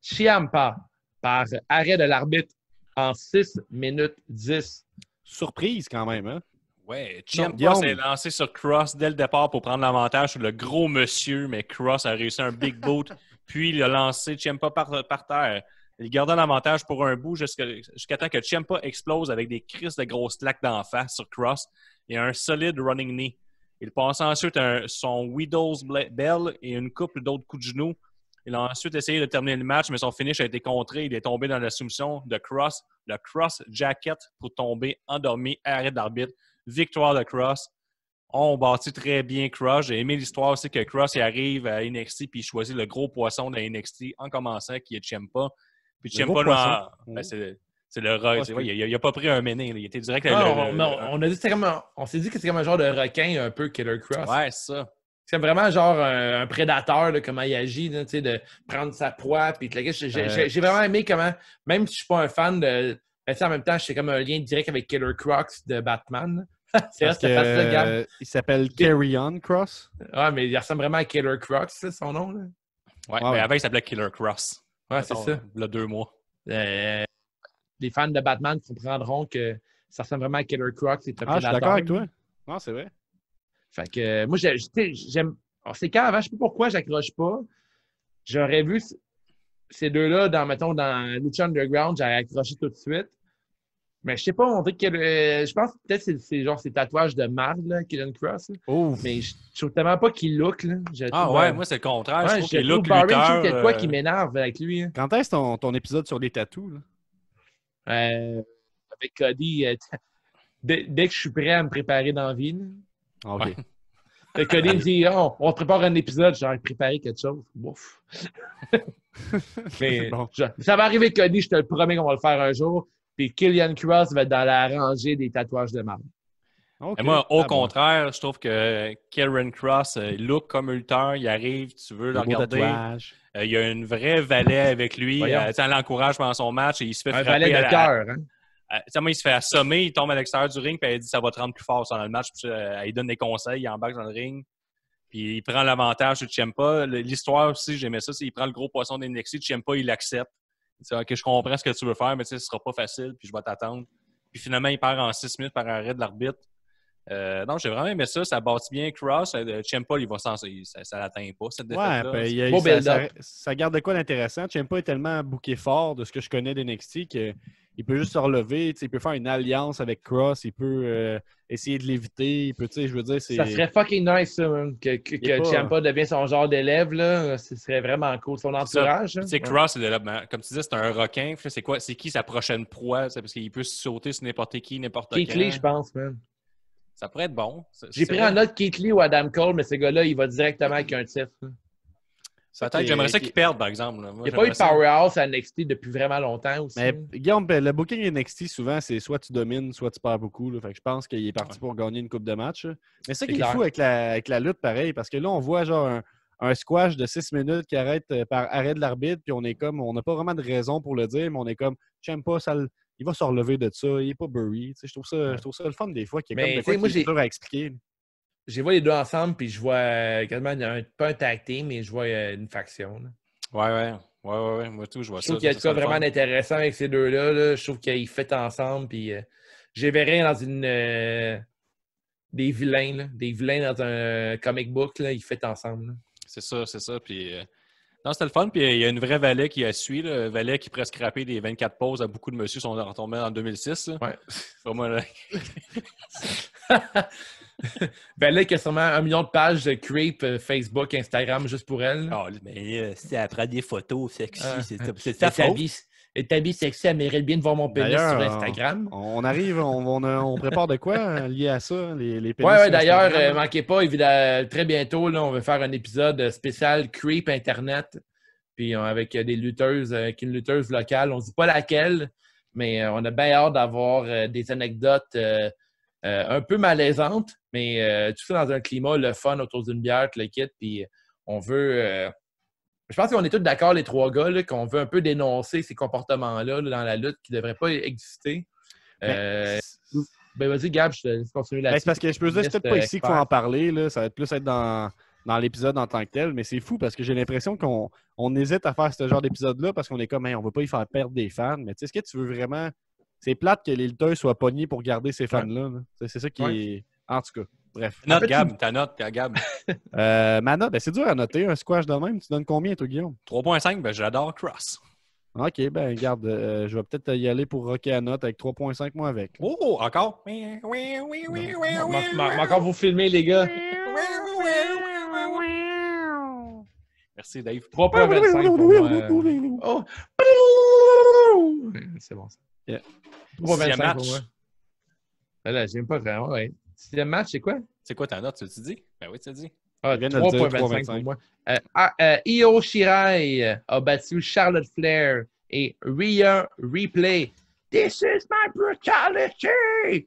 Ciampa par arrêt de l'arbitre en 6 minutes 10. Surprise quand même, hein? Ouais, Ciampa s'est lancé sur Kross dès le départ pour prendre l'avantage sur le gros monsieur, mais Kross a réussi un big boot, puis il a lancé Ciampa par terre. Il gardait l'avantage pour un bout jusqu'à temps que Ciampa explose avec des crises de grosses claques d'en face sur Kross et un solide running knee. Il passe ensuite son Widow's Bell et une couple d'autres coups de genoux. Il a ensuite essayé de terminer le match, mais son finish a été contré. Il est tombé dans la soumission de Kross, le Kross Jacket pour tomber endormi, arrêt d'arbitre. Victoire de Kross. ont bâti très bien Cross. J'ai aimé l'histoire aussi que Cross il arrive à NXT puis il choisit le gros poisson de NXT en commençant qui est Ciampa. Puis Le gros Ciampa, poisson. c'est le rat. Il a pas pris un méné. Il était direct On a dit que c'était comme on s'est dit que c'était comme un genre de requin un peu Killer Cross. Ouais, c'est ça. C'est vraiment genre un prédateur, là, comment il agit, là, de prendre sa proie. Puis j'ai vraiment aimé comment, même si je suis pas un fan de. Ben, en même temps, c'est comme un lien direct avec Killer Crocs de Batman. C'est vrai, c'était facile, Gab. Il s'appelle Carry On Cross. Ouais, mais il ressemble vraiment à Killer Crocs, ça, son nom. Là. Ouais, mais avant, il s'appelait Killer Cross. Ouais, c'est ça. Il y a 2 mois. Les fans de Batman comprendront que ça ressemble vraiment à Killer Crocs. Je suis d'accord avec toi. Non, c'est vrai. Fait que moi, j'aime. C'est quand avant, je sais pas pourquoi j'accroche pas. J'aurais vu ces deux-là dans Lucha Underground, j'aurais accroché tout de suite. Mais je sais pas, on dirait que je pense que peut-être c'est genre ces tatouages de marde, là, Killian Cross. Mais je trouve tellement pas qu'il look. Là. Moi c'est le contraire. Ouais, je trouve qu'il look lutteur. Je trouve lutteur. qu'il y a de quoi qui m'énerve avec lui. Hein. Quand est-ce ton épisode sur les tatous? Là? Avec Cody, dès que je suis prêt à me préparer dans la vie. Là. OK. Ouais. Cody me dit on te prépare un épisode, j'ai préparé quelque chose. Bouf. Mais bon. Ça va arriver, Cody, je te le promets qu'on va le faire un jour. Puis Killian Cross va être dans la rangée des tatouages de marde. Okay. Et moi, au contraire, je trouve que Kieran Cross, il look comme un lutteur. Il arrive, tu veux le regarder. Il y a une vraie valet avec lui. Elle l'encourage pendant son match et il se fait frapper. Un valet de cœur. Moi, il se fait assommer, il tombe à l'extérieur du ring, puis elle dit ça va te rendre plus fort dans le match. Puis, elle lui donne des conseils, il embarque dans le ring. Puis il prend l'avantage de Ciampa. L'histoire aussi, j'aimais ça, c'est qu'il prend le gros poisson d'NXT, Ciampa, il l'accepte. Il dit OK, je comprends ce que tu veux faire, mais ce sera pas facile, puis je vais t'attendre. Puis finalement, il perd en 6 minutes par arrêt de l'arbitre. Non, j'ai vraiment aimé ça. Ça bâtit bien Cross. Ciampa, il va ça l'atteint pas, cette défaite-là. Ça garde de quoi d'intéressant. Ciampa est tellement booké fort de ce que je connais d'NXT qu'il peut juste se relever. Il peut faire une alliance avec Cross. Il peut essayer de l'éviter. Il peut, je veux dire, ça serait fucking nice, ça, même, que Ciampa devienne son genre d'élève. Là. Ce serait vraiment cool. Son entourage. Cross, comme tu disais, c'est un requin. C'est qui sa prochaine proie? Parce qu'il peut sauter sur n'importe qui, n'importe quand. Keith Lee, je pense, man. Ça pourrait être bon. J'ai pris en note Keith Lee ou Adam Cole, mais ce gars-là, il va directement avec un titre. Peut-être, j'aimerais ça qu'il perde, par exemple. Moi, il n'y a pas eu de powerhouse à NXT depuis vraiment longtemps aussi. Mais Guillaume, le booking NXT, souvent, c'est soit tu domines, soit tu perds beaucoup. Là. Fait que je pense qu'il est parti pour gagner une coupe de match. Mais ça qui est fou avec la lutte, pareil, parce que là, on voit genre un squash de 6 minutes qui arrête par arrêt de l'arbitre, puis on n'a pas vraiment de raison pour le dire, mais on est comme, j'aime pas ça. Il va se relever de ça, il n'est pas Burry. Je trouve ça le fun des fois, qui est comme des fois qui est dur à expliquer. Je les vois les deux ensemble, puis je vois quasiment pas un tag team, mais je vois une faction. Là. Ouais. Moi, tout, je vois ça. Je trouve qu'il y a de quoi vraiment intéressant avec ces deux-là. Là. Je trouve qu'ils fêtent ensemble, puis je les verrais dans des vilains. Là. Des vilains dans un comic book, là, ils fêtent ensemble. Là. C'est ça. Puis, non, c'était le fun. Puis il y a une vraie valet qui a suivi. Le valet qui pourrait scraper des 24 pauses à beaucoup de monsieur sont retombés en 2006. Là. Ouais. Vraiment, là. Valet qui a sûrement 1 million de pages de creep Facebook, Instagram juste pour elle. Oh, mais si elle prend des photos sexy, c'est sa faute. Ta vie sexy, elle mérite bien de voir mon pénis sur Instagram. On arrive, on prépare de quoi lié à ça, les pénis. Ouais, d'ailleurs, manquez pas, évidemment, très bientôt, là, on va faire un épisode spécial Creep Internet. Puis avec des lutteuses, avec une lutteuse locale. On ne dit pas laquelle, mais on a bien hâte d'avoir des anecdotes un peu malaisantes, mais tout ça dans un climat, le fun autour d'une bière, le kit. Puis on veut. Je pense qu'on est tous d'accord, les trois gars, là, qu'on veut un peu dénoncer ces comportements-là là, dans la lutte qui ne devraient pas exister. Ben vas-y, Gab, je te laisse continuer là-dessus. C'est parce que je peux dire, c'est peut-être pas ici qu'il faut en parler. Là. Ça va être plus être dans l'épisode en tant que tel, mais c'est fou parce que j'ai l'impression qu'on hésite à faire ce genre d'épisode-là parce qu'on est comme, on ne veut pas y faire perdre des fans. Mais tu sais, est-ce que tu veux vraiment. C'est plate que les lutteurs soient pognés pour garder ces fans-là. Là. C'est ça qui est. En tout cas, bref. Ta note, Gab. Ma note, c'est dur à noter. Un squash de même, tu donnes combien, toi, Guillaume? 3.5, j'adore Cross. OK, regarde, je vais peut-être y aller pour rocker à note avec 3.5, moi, avec. Oh, encore? Encore vous filmer, les gars. Merci, Dave. 3.25 pour moi. C'est bon, ça. Yeah. 3.25 pour moi. Là, j'aime pas vraiment, ouais. 6e match, c'est quoi? C'est quoi ta note, tu dis? Ben oui, tu dis. Ah, Je viens de le dire, 3.25 pour moi. Io Shirai a battu Charlotte Flair et Rhea Ripley. This is my brutality!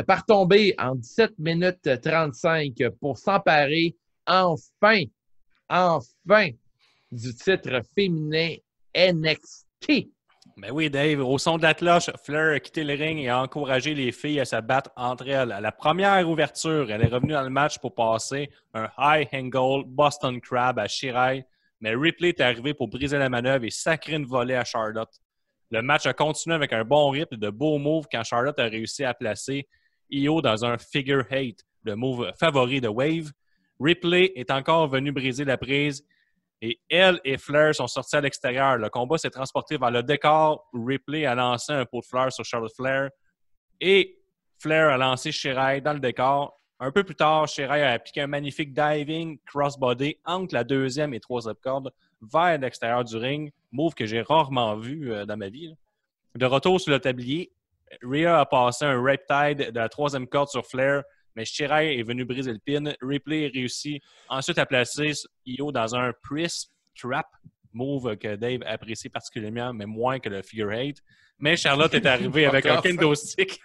Par tomber en 17 minutes 35 pour s'emparer enfin du titre féminin NXT. Ben oui, Dave, au son de la cloche, Flair a quitté le ring et a encouragé les filles à se battre entre elles. À la première ouverture, elle est revenue dans le match pour passer un high angle Boston Crab à Shirai, mais Ripley est arrivé pour briser la manœuvre et sacrer une volée à Charlotte. Le match a continué avec un bon rythme et de beaux moves quand Charlotte a réussi à placer Io dans un figure eight, le move favori de Wave. Ripley est encore venu briser la prise et elle et Flair sont sortis à l'extérieur. Le combat s'est transporté vers le décor où Ripley a lancé un pot de fleurs sur Charlotte Flair et Flair a lancé Shirai dans le décor. Un peu plus tard, Shirai a appliqué un magnifique diving crossbody entre la deuxième et troisième corde vers l'extérieur du ring, move que j'ai rarement vu dans ma vie. De retour sur le tablier, Rhea a passé un Riptide de la troisième corde sur Flair, mais Shirai est venu briser le pin. Ripley réussit ensuite à placer Io dans un Priest Trap, move que Dave apprécie particulièrement, mais moins que le Figure 8. Mais Charlotte est arrivée avec un kendo stick.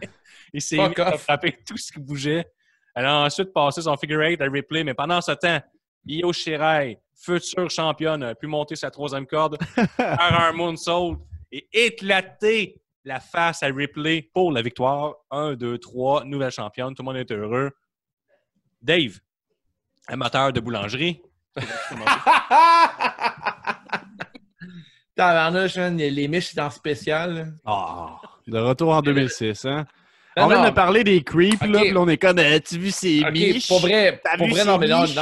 Il s'est mis à frapper tout ce qui bougeait. Elle a ensuite passé son Figure 8 à Ripley, mais pendant ce temps, Io Shirai, future championne, a pu monter sa troisième corde, faire un moonsault et éclater la face à Ripley pour la victoire. 1, 2, 3, nouvelle championne. Tout le monde est heureux. Dave, amateur de boulangerie. Tabarnouche, les miches en spécial. De retour en 2006, hein? Non, on vient non. de parler des creeps, Okay. là, puis là, on est comme, tu vu ces miches? Pour vrai, T'as vu non, mais non, miches?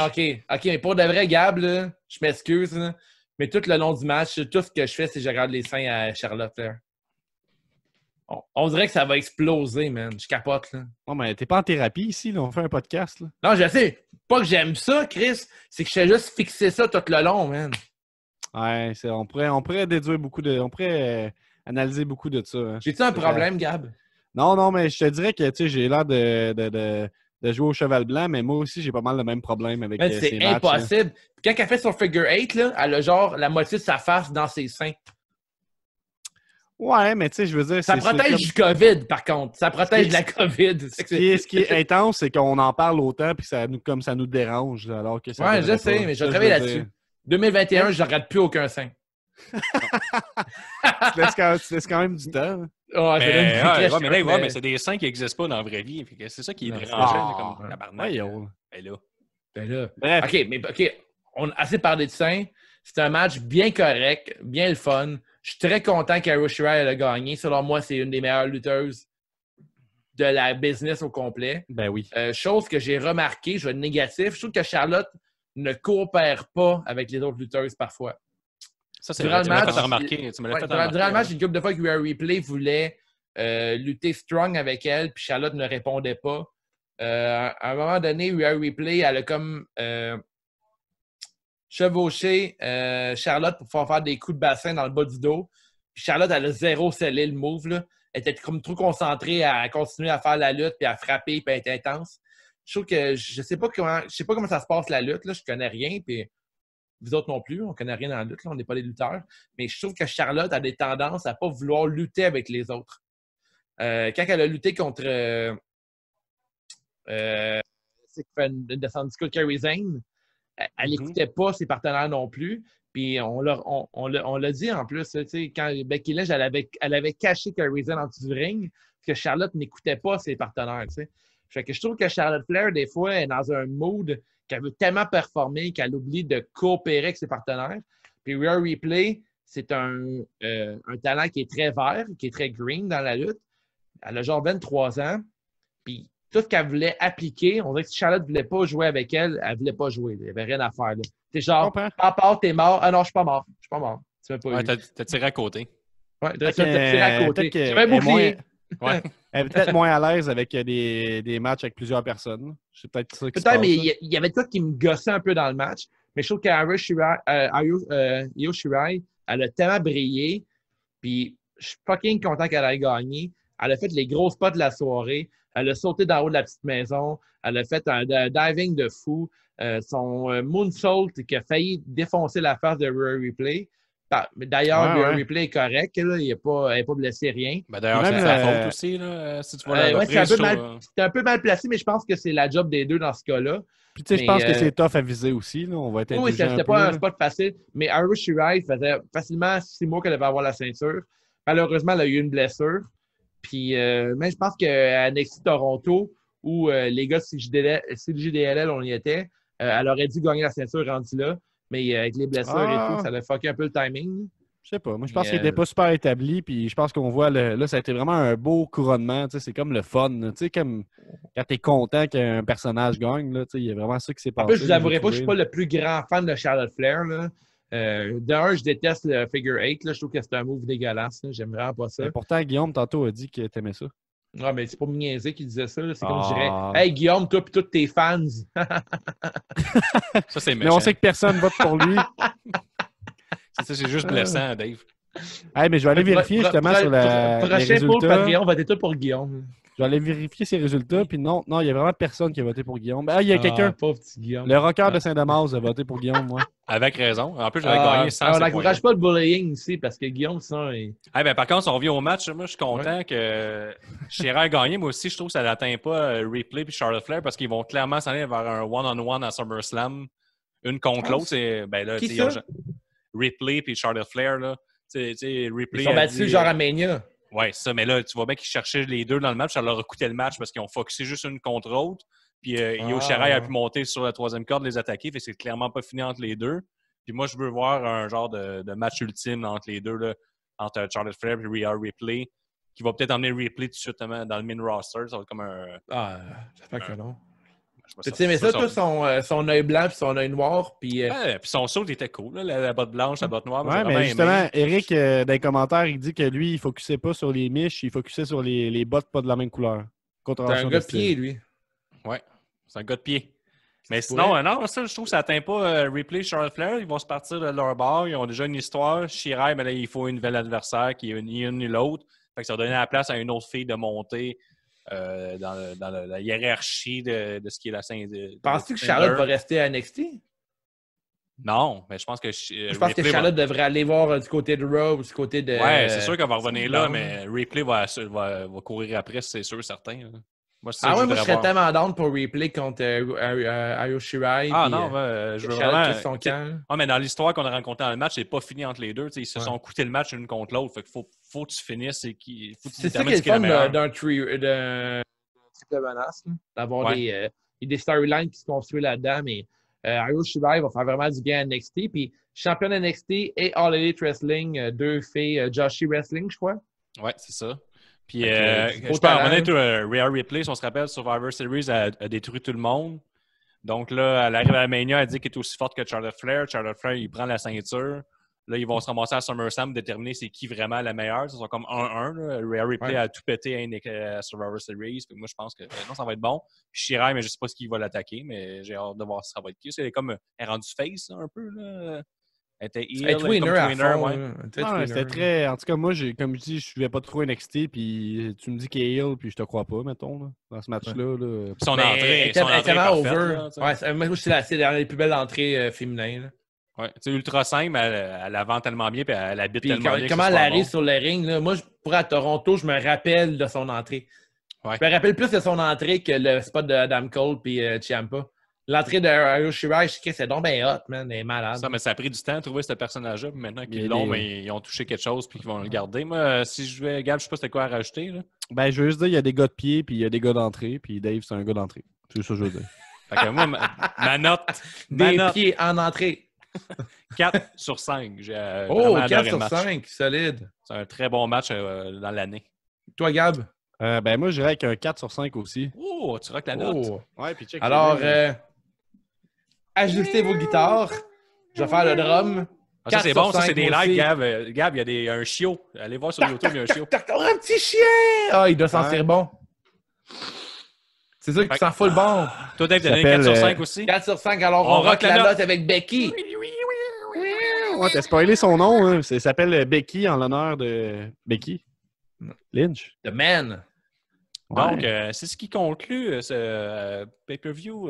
OK, mais pour de vrai, Gab, là, je m'excuse, là, mais tout le long du match, tout ce que je fais, c'est que je regarde les seins à Charlotte Flair. On dirait que ça va exploser, man. Je capote, là. Non, mais t'es pas en thérapie ici, là, on fait un podcast, là. Non, je sais. Pas que j'aime ça, Chris. C'est que je fais juste fixer ça tout le long, man. Ouais, on pourrait déduire beaucoup de... On pourrait analyser beaucoup de ça. Hein. J'ai-tu un problème, Gab? Non, mais je te dirais que, tu sais, j'ai l'air de jouer au cheval blanc, mais moi aussi, j'ai pas mal le même problème avec Man, ces c'est matchs. impossible. Puis quand elle fait son figure 8, là, elle a genre la moitié de sa face dans ses seins. Ouais, mais tu sais, je veux dire... Ça protège du COVID, par contre. Ça protège de la COVID. Ce qui est intense, c'est qu'on en parle autant puis ça nous dérange. Alors que ça Ouais, je devrait sais, pas. mais je Ça, travaille veux là-dessus. dire. 2021, je regarde plus aucun sein. Tu laisses quand même du temps. Oh, Mais c'est des seins qui n'existent pas dans la vraie vie. C'est ça qui est Non, dérangeant, c'est- comme tabarnak. Voyons. Ben là. Ben là. Bref. OK, on a assez parlé de seins. C'est un match bien correct, bien le fun. Je suis très content qu'Io Shirai a gagné. Selon moi, c'est une des meilleures lutteuses de la business au complet. Ben oui. Chose que j'ai remarqué, je vais être négatif, je trouve que Charlotte ne coopère pas avec les autres lutteuses parfois. Ça, c'est Durant vrai. le Tu me l'as match, fait remarquer. Tu me l'as fait remarquer. Durant le match, une couple de fois que Rhea Ripley voulait lutter strong avec elle, puis Charlotte ne répondait pas. À un moment donné, Rhea Ripley, elle a comme chevauché Charlotte pour faire des coups de bassin dans le bas du dos. Puis Charlotte, elle a zéro scellé le move, là. Elle était comme trop concentrée à continuer à faire la lutte, puis à frapper, puis à être intense. Je trouve que je sais pas comment ça se passe la lutte, là. Je connais rien, puis vous autres non plus, on connaît rien dans la lutte, là. On n'est pas des lutteurs. Mais je trouve que Charlotte a des tendances à ne pas vouloir lutter avec les autres. Quand elle a lutté contre c'est qui fait une descente du coup, Kairi Sane, elle n'écoutait pas ses partenaires non plus. Puis on l'a dit en plus, tu sais, quand Becky Lynch, elle avait caché Kairi Sane en dessous du ring, parce que Charlotte n'écoutait pas ses partenaires, tu sais. Fait que je trouve que Charlotte Flair, des fois, est dans un mood qu'elle veut tellement performer qu'elle oublie de coopérer avec ses partenaires. Puis Rhea Ripley, c'est un talent qui est très vert, qui est très green dans la lutte. Elle a genre 23 ans. Puis tout ce qu'elle voulait appliquer, on dirait que si Charlotte ne voulait pas jouer avec elle, elle ne voulait pas jouer. Il n'y avait rien à faire. C'est genre, papa, t'es mort. Ah non, je suis pas mort. Je suis pas mort. Tu m'as pas Ouais, eu. t'as tiré à côté. Ouais, t'as tiré à côté. J'avais moins, bouclier. Ouais. elle est peut-être moins à l'aise avec des matchs avec plusieurs personnes. C'est peut-être ça qui se Peut-être, passe, mais là. il y avait tout qui me gossait un peu dans le match. Mais je trouve qu'Io Shirai, elle a tellement brillé. Puis je suis fucking content qu'elle ait gagné. Elle a fait les gros spots de la soirée. Elle a sauté d'en haut de la petite maison. Elle a fait un diving de fou. Son moonsault qui a failli défoncer la face de Rhea Ripley. D'ailleurs, Rhea Ripley est correct. Là, elle n'est pas blessé, rien. Ben, d'ailleurs, c'est sa faute aussi. Là, si tu vois la c'est un peu mal placé, mais je pense que c'est la job des deux dans ce cas-là. Puis, tu sais, je pense que c'est tough à viser aussi. Là. On va être oui, c'était pas facile. Mais Io Shirai faisait facilement 6 mois qu'elle devait avoir la ceinture. Malheureusement, elle a eu une blessure. Puis, mais je pense qu'à NXT Toronto, où les gars de CJDLL, on y était, elle aurait dû gagner la ceinture rendue là. Mais avec les blessures et tout, ça a fucké un peu le timing. Je sais pas. Moi, je pense qu'il n'était pas super établi. Puis je pense qu'on voit, là, ça a été vraiment un beau couronnement. C'est comme le fun. Comme quand tu es content qu'un personnage gagne. Il y a vraiment ça qui s'est passé. En plus, je vous avouerai pas, je suis pas le plus grand fan de Charlotte Flair. Là. D'un, je déteste le figure 8. Là. Je trouve que c'est un move dégueulasse. J'aime vraiment pas ça. Mais pourtant, Guillaume, tantôt, a dit qu'il aimait ça. Ouais, mais c'est pas niaiser qui disait ça. Là. C'est comme je dirais Hey Guillaume, toi et tous tes fans. Ça, c'est méchant. Mais on sait que personne vote pour lui. C'est juste blessant, Dave. Hey, mais je vais aller vérifier justement sur les résultats. Prochain Patreon, votez tout pour Guillaume. Je vais aller vérifier ses résultats. Puis non, il y a vraiment personne qui a voté pour Guillaume. Il y a quelqu'un. Pauvre petit Guillaume. Le rocker de Saint-Damas a voté pour Guillaume, moi. Avec raison. En plus, j'avais gagné 100. On n'encourage pas le bullying ici parce que Guillaume, sinon. Par contre, si on revient au match, moi, je suis content que Shirai a gagné. Moi aussi, je trouve que ça n'atteint pas Ripley et Charlotte Flair parce qu'ils vont clairement s'en aller vers un one-on-one à SummerSlam, une contre l'autre. Qui ça? Ripley et Charlotte Flair, là. Ripley ils sont battus genre à Mania. Oui, ça, mais là, tu vois bien qu'ils cherchaient les deux dans le match. Ça leur a coûté le match parce qu'ils ont focusé juste une contre l'autre. Puis Io Shirai a pu monter sur la troisième corde, les attaquer. Fait que c'est clairement pas fini entre les deux. Puis moi, je veux voir un genre de match ultime entre les deux, là, entre Charlotte Flair et Rhea Ripley, qui va peut-être emmener Ripley tout de suite dans le main roster. Ça va être comme un... j'espère que non. Tu aimais ça, toi, son œil blanc et son œil noir? Puis son saut était cool, là, la botte blanche, la botte noire. Ouais, mais justement, Eric, dans les commentaires, il dit que lui, il ne focusait pas sur les miches, il focusait sur les bottes pas de la même couleur. C'est un gars de pied, lui. Ouais, c'est un gars de pied. Mais sinon, non, ça, je trouve que ça n'atteint pas Ripley et Charlotte Flair. Ils vont se partir de leur bord. Ils ont déjà une histoire. Shirai, mais là, il faut un nouvel adversaire qui est ni une ni l'autre. Fait que ça va donner la place à une autre fille de monter. Dans la hiérarchie de ce qui est la scène. Penses-tu que Charlotte va rester à NXT? Non, mais je pense que je pense que Charlotte devrait aller voir du côté de Raw ou du côté de... Ouais, c'est sûr qu'elle va revenir là, mais Ripley va courir après, c'est sûr, certain. Moi, moi, je serais tellement down pour Ripley contre Io Shirai. Non, je veux vraiment... son camp. Mais dans l'histoire qu'on a rencontrée dans le match, c'est pas fini entre les deux. Ils se sont coûté le match l'une contre l'autre. Fait qu'il faut que tu finisses. C'est ça qui est le fun d'un triple menace, d'avoir des storylines qui se construisent là-dedans. Mais Io Shirai va faire vraiment du bien à NXT. Puis championne NXT et All Elite Wrestling, deux filles Joshi Wrestling, je crois. Ouais, c'est ça. Puis, je peux en revenir à Rhea Ripley, si on se rappelle, Survivor Series a détruit tout le monde. Donc là, elle arrive à la Mania, elle dit qu'elle est aussi forte que Charlotte Flair. Charlotte Flair, il prend la ceinture. Là, ils vont se ramasser à SummerSlam, déterminer c'est qui vraiment la meilleure. Ça sera comme 1-1. Rhea Ripley a tout pété à Survivor Series. Moi, je pense que non, ça va être bon. Puis Shirai, mais je ne sais pas ce qu'il va l'attaquer, mais j'ai hâte de voir si ça va être qui. Elle est rendue face, là, un peu. Là. Elle était heel, tweener, c'était très... En tout cas, moi, comme je dis, je ne suivais pas trop NXT, puis tu me dis qu'elle est heel, puis je te crois pas, mettons, là, dans ce match-là. Là. Son entrée est over. Moi, c'est dans les plus belles entrées féminines. Ouais, tu sais, ultra simple, elle la vend tellement bien, puis elle habite tellement bien. Comment elle arrive sur le ring, là, moi, pour à Toronto, je me rappelle de son entrée. Ouais. Je me rappelle plus de son entrée que le spot de Adam Cole et Ciampa. L'entrée de Io Shirai, je sais que c'est donc bien hot, man. Elle est malade. Ça a pris du temps à trouver ce personnage-là. Puis maintenant qu'ils l'ont, mais ils ont touché quelque chose puis qu'ils vont le garder. Moi, si je vais, Gab, je sais pas c'était quoi à rajouter. Là. Ben, je veux juste dire, il y a des gars de pied puis il y a des gars d'entrée. Puis Dave, c'est un gars d'entrée. C'est ça que je veux dire. Fait que moi, ma note. Des pieds en entrée. 4 sur 5. 4 sur 5, solide. C'est un très bon match dans l'année. Toi, Gab? Ben, moi, je dirais avec un 4 sur 5 aussi. Oh, tu rock la note. Ouais, puis check. Alors, ajustez vos guitares. Je vais faire le drum. Ça, c'est bon, ça, c'est des likes, Gab. Gab, il y a un chiot. Allez voir sur YouTube, il y a un chiot. Un petit chien! Il doit sentir bon. C'est sûr que tu sens full bon. Toi, Dave, t'as donné 4 sur 5 aussi? 4 sur 5, alors on rock la note avec Becky. Ouais, t'as spoilé son nom. Hein. Ça s'appelle Becky en l'honneur de Becky Lynch. The Man. Donc, c'est ce qui conclut ce pay-per-view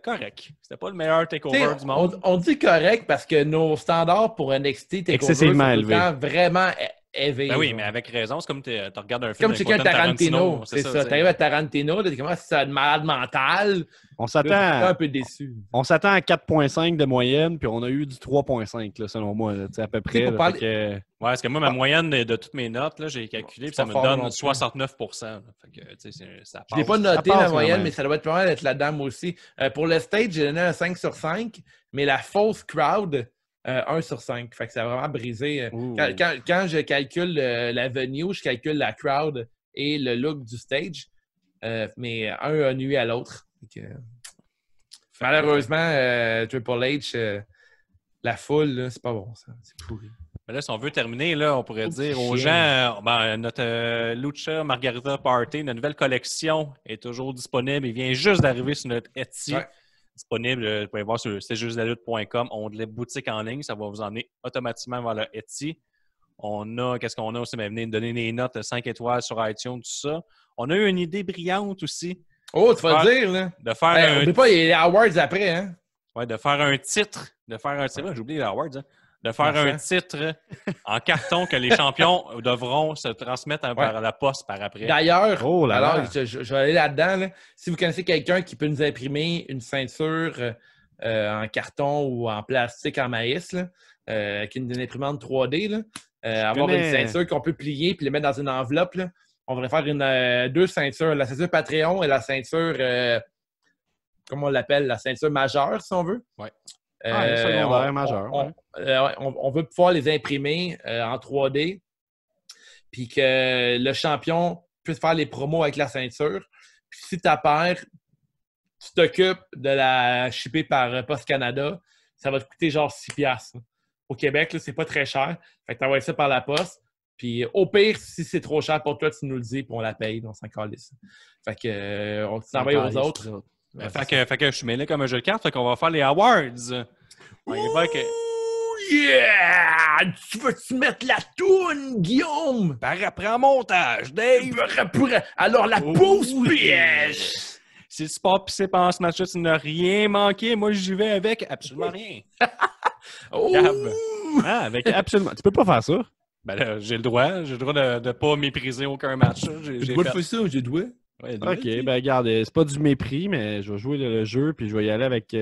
correct. C'était pas le meilleur takeover du monde. On dit correct parce que nos standards pour NXT takeover excessivement sont tout le élevés. temps vraiment élevés. Ben oui, genre. mais avec raison. C'est comme tu regardes un film Comme de c'est qu'un Quentin Tarantino. C'est ça. tu T'arrives sais. à Tarantino, t'es comme c'est un malade mental. On Là, t'es un s'attend peu déçu. à 4.5 de moyenne, puis on a eu du 3.5, là, selon moi, là, à peu près. pour Là, parler- fait que, Ouais, parce que moi, ma moyenne de toutes mes notes, là, j'ai calculé, puis ça pas me fort non donne plus. 69%. Là. Fait que, tu sais, ça Je l'ai passe. pas noté passe la quand moyenne, même. mais ça doit être pas mal d'être là-dedans moi aussi. Pour le stage, j'ai donné un 5 sur 5, mais la fausse crowd, 1 sur 5. Fait que ça a vraiment brisé. Ouh. Quand je calcule la venue, je calcule la crowd et le look du stage, mais un a nuit à l'autre. Fait que, malheureusement, Triple H, la foule, là, c'est pas bon, ça. C'est pourri. Mais là, si on veut terminer, là, on pourrait Oh, dire aux chien. gens, notre Lucha Margarita Party, notre nouvelle collection est toujours disponible. Il vient juste d'arriver sur notre Etsy. Ouais. Disponible, vous pouvez voir sur cjustlalutte.com, onglet boutique en ligne, ça va vous emmener automatiquement vers le Etsy. Qu'est-ce qu'on a aussi? Venez donner des notes 5 étoiles sur iTunes, tout ça. On a eu une idée brillante aussi Oh, tu vas le dire, là. de faire Hey, n'oublie pas, il y a les awards après, hein. de faire un titre, c'est vrai, j'ai oublié les awards, hein. De faire Merci. un titre en carton que les champions devront se transmettre par la poste par après. D'ailleurs, Oh là alors là. je vais aller là-dedans. Là. Si vous connaissez quelqu'un qui peut nous imprimer une ceinture en carton ou en plastique en maïs, là, avec une imprimante 3D, là, avoir connais- une ceinture qu'on peut plier puis les mettre dans une enveloppe, là, on va faire deux ceintures, la ceinture Patreon et la ceinture, comment on l'appelle, la ceinture majeure, si on veut. Ouais. Secondaire, majeur. Ouais. On veut pouvoir les imprimer en 3D, puis que le champion puisse faire les promos avec la ceinture. Puis si tu perds, tu t'occupes de la shipper par Post Canada, ça va te coûter genre 6$. Au Québec, là, c'est pas très cher. Fait que tu envoies ça par la poste. Puis au pire, si c'est trop cher pour toi, tu nous le dis, puis on la paye, on s'en calisse. Fait que on s'envoie aux autres. Ouais, Fait que je suis mêlé comme un jeu de cartes, fait qu'on va faire les awards. On y va avec... Yeah! Tu veux-tu mettre la toune, Guillaume? Par après en montage, Dave! Alors, la Oh, pause oui. piège! Si tu pars pisser pendant ce match-là, tu n'as rien manqué. Moi, j'y vais avec absolument rien. Oh! Gab. Ah, avec absolument. Tu peux pas faire ça. Ben là, j'ai le droit de ne pas mépriser aucun match. Là. J'ai J'ai pas fait- fait ça, j'ai doué. Ouais, Ok, ben regarde, c'est pas du mépris, mais je vais jouer le jeu, puis je vais y aller avec.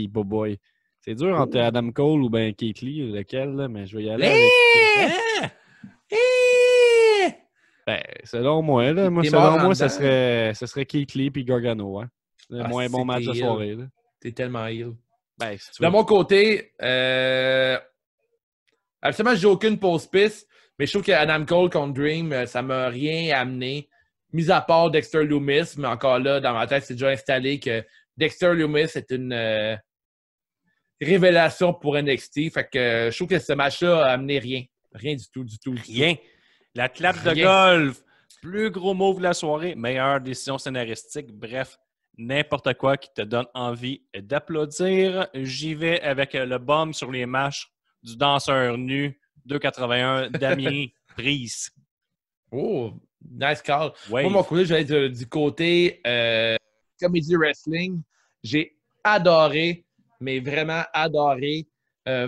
Boy. C'est dur entre Adam Cole ou ben Keith Lee, lequel, là, mais je vais y aller avec. Ben, selon moi, là, T'es mort selon en moi, ce dedans. serait Keith Lee puis Gargano, hein. Le Ah, moins bon c'est match de heel. soirée, là. T'es tellement ill. Ben, si tu De veux. mon côté, absolument, j'ai aucune pause piste, mais je trouve que Adam Cole contre Dream, ça m'a rien amené. Mis à part Dexter Lumis, mais encore là, dans ma tête, c'est déjà installé que Dexter Lumis est une révélation pour NXT. Fait que je trouve que ce match-là a amené rien. Rien du tout, du tout. du tout. Rien. La clap de Rien. golf, plus gros move de la soirée, meilleure décision scénaristique. Bref, n'importe quoi qui te donne envie d'applaudir. J'y vais avec le bomb sur les matchs du danseur nu 2,81 Damien Priest. Oh, nice call. Ouais. Moi, mon côté, je vais être du côté comédie wrestling. J'ai adoré, mais vraiment adoré,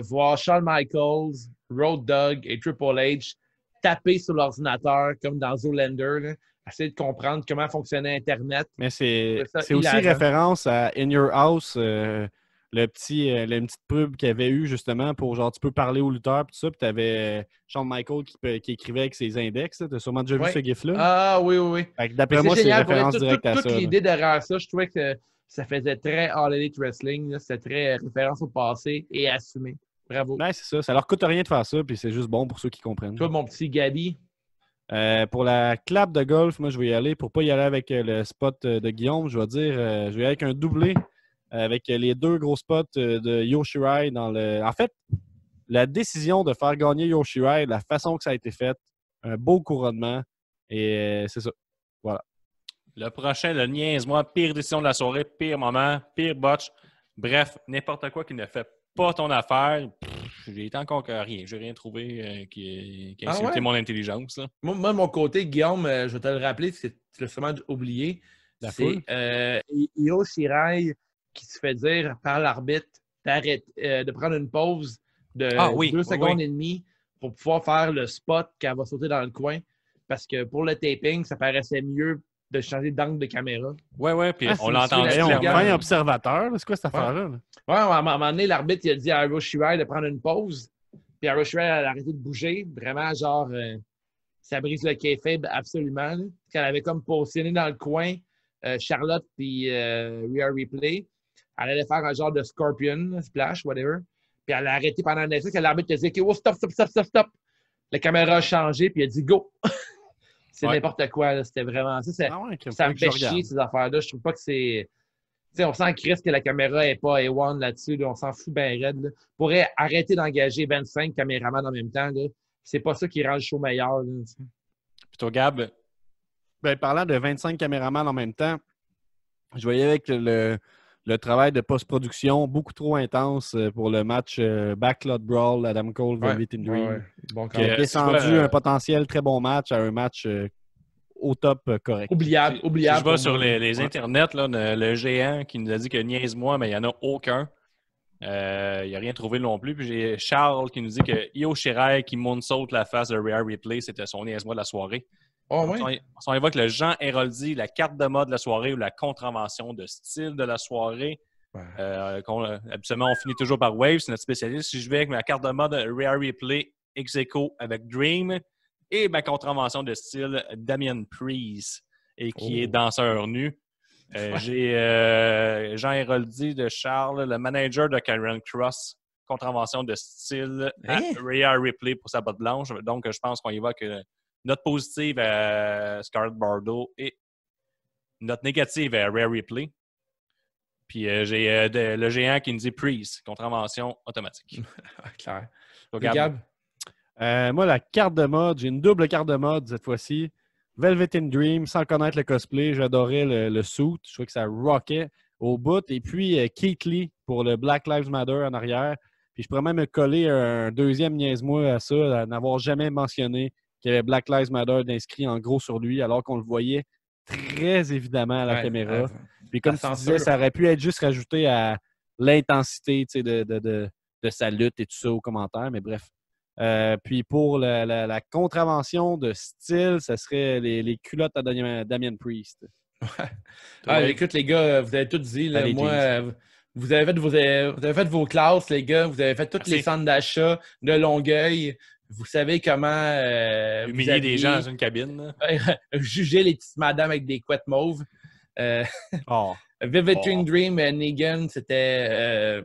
voir Shawn Michaels, Road Dogg et Triple H taper sur l'ordinateur comme dans Zoolander, là, essayer de comprendre comment fonctionnait Internet. Mais c'est Ça, aussi hilarant. référence à In Your House, la petite pub qu'il y avait eu justement pour genre tu peux parler aux lutteurs et tout ça. Puis tu avais Shawn Michaels qui écrivait avec ses index. Tu as sûrement déjà vu Ouais. ce gif-là. Ah oui, oui, oui. Fait que d'après Mais moi, c'est génial, pour référence vrai, directe à toute ça. là. l'idée derrière ça, je trouvais que ça faisait très All Elite Wrestling. là. C'était très référence au passé et assumé. Bravo. Ouais, c'est ça. Ça leur coûte rien de faire ça, puis c'est juste bon pour ceux qui comprennent. Toi, mon petit Gabi. Pour la clap de golf, moi, je vais y aller. Pour pas y aller avec le spot de Guillaume, je vais dire, je vais y aller avec un doublé avec les deux gros spots de Yoshirai dans le. En fait, la décision de faire gagner Yoshirai, la façon que ça a été fait, un beau couronnement, et c'est ça. Le prochain, le niaise-moi, pire décision de la soirée, pire moment, pire botch. Bref, n'importe quoi qui ne fait pas ton affaire. j'ai été encore rien. J'ai rien trouvé qui a Ah insulté ouais? mon intelligence. Là. Moi, de mon côté, Guillaume, je vais te le rappeler, parce que tu l'as sûrement oublié. La C'est foule? Io Shirai qui se fait dire par l'arbitre de prendre une pause de Oui, 2 secondes oui. et demie pour pouvoir faire le spot qu'elle va sauter dans le coin. Parce que pour le taping, ça paraissait mieux de changer d'angle de caméra. Ouais, puis Ah, on c'est- l'entend là-dessus, Voyons, clairement. fin observateur, là, c'est quoi cette affaire-là? là? Ouais, à un moment donné, l'arbitre il a dit à Io Shirai de prendre une pause. Puis Io Shirai elle a arrêté de bouger. Vraiment, genre, ça brise le kayfabe absolument. Là. Elle avait comme positionné dans le coin Charlotte puis Rhea Ripley. Elle allait faire un genre de Scorpion, splash, whatever. Puis elle a arrêté pendant un instant que l'arbitre a dit OK, oh, stop. La caméra a changé, puis il a dit go. C'est n'importe quoi. Là. C'était vraiment ça. Ah ouais, Ça me fait chier, ces affaires-là. Je trouve pas que c'est. T'sais, on sent Chris que la caméra n'est pas A1 là-dessus. Là. On s'en fout bien raide. Là. Pourrait arrêter d'engager 25 caméramans en même temps. Là. C'est pas ça qui rend le show meilleur. Là, Puis toi, Gab, Ben, parlant de 25 caméramans en même temps, je voyais avec le travail de post-production beaucoup trop intense pour le match Backlot Brawl, Adam Cole, Velvet in Dream, Bon, qui a descendu un potentiel très bon match à un match au top correct. Oubliable. si je vais sur moi. les internets, là, le géant qui nous a dit que niaise-moi, mais il n'y en a aucun. Il n'a rien trouvé non plus. Puis j'ai Charles qui nous dit que Io Shirai qui saute la face de Rhea Ripley, c'était son niaise-moi de la soirée. Oh, ouais. On évoque le Jean Héroldi, la carte de mode de la soirée ou la contravention de style de la soirée. Habituellement, on finit toujours par Wave, c'est notre spécialiste. Si je vais avec ma carte de mode Rhea Ripley, ex-aequo avec Dream et ma contravention de style Damian Priest, et qui est danseur nu. J'ai Jean Héroldi de Charles, le manager de Karen Cross, contravention de style à Rhea Ripley pour sa botte blanche. Donc, je pense qu'on évoque note positive à Scarlett Bordeaux et note négative à Rhea Ripley. Puis j'ai le géant qui nous dit Priest, contravention automatique. Clair. Regarde. Gab? Moi, la carte de mode, j'ai une double carte de mode cette fois-ci. Velvet in Dream, sans connaître le cosplay, j'adorais le suit. Je trouvais que ça rockait au bout. Et puis Keith Lee pour le Black Lives Matter en arrière. Puis je pourrais même me coller un deuxième niaise-moi à ça, à n'avoir jamais mentionné qu'il y avait Black Lives Matter d'inscrit en gros sur lui, alors qu'on le voyait très évidemment à la caméra. Puis comme tu disais, ça aurait pu être juste rajouté à l'intensité de sa lutte et tout ça aux commentaires, mais bref. Puis pour la contravention de style, ça serait les culottes à Damian Priest. Écoute, les gars, vous avez tout dit. Là, moi, vous avez fait vos classes, les gars. Vous avez fait tous les centres d'achat de Longueuil. Vous savez comment humilier des gens dans une cabine. Juger les petites madames avec des couettes mauves. Vivid Dream, Negan, c'était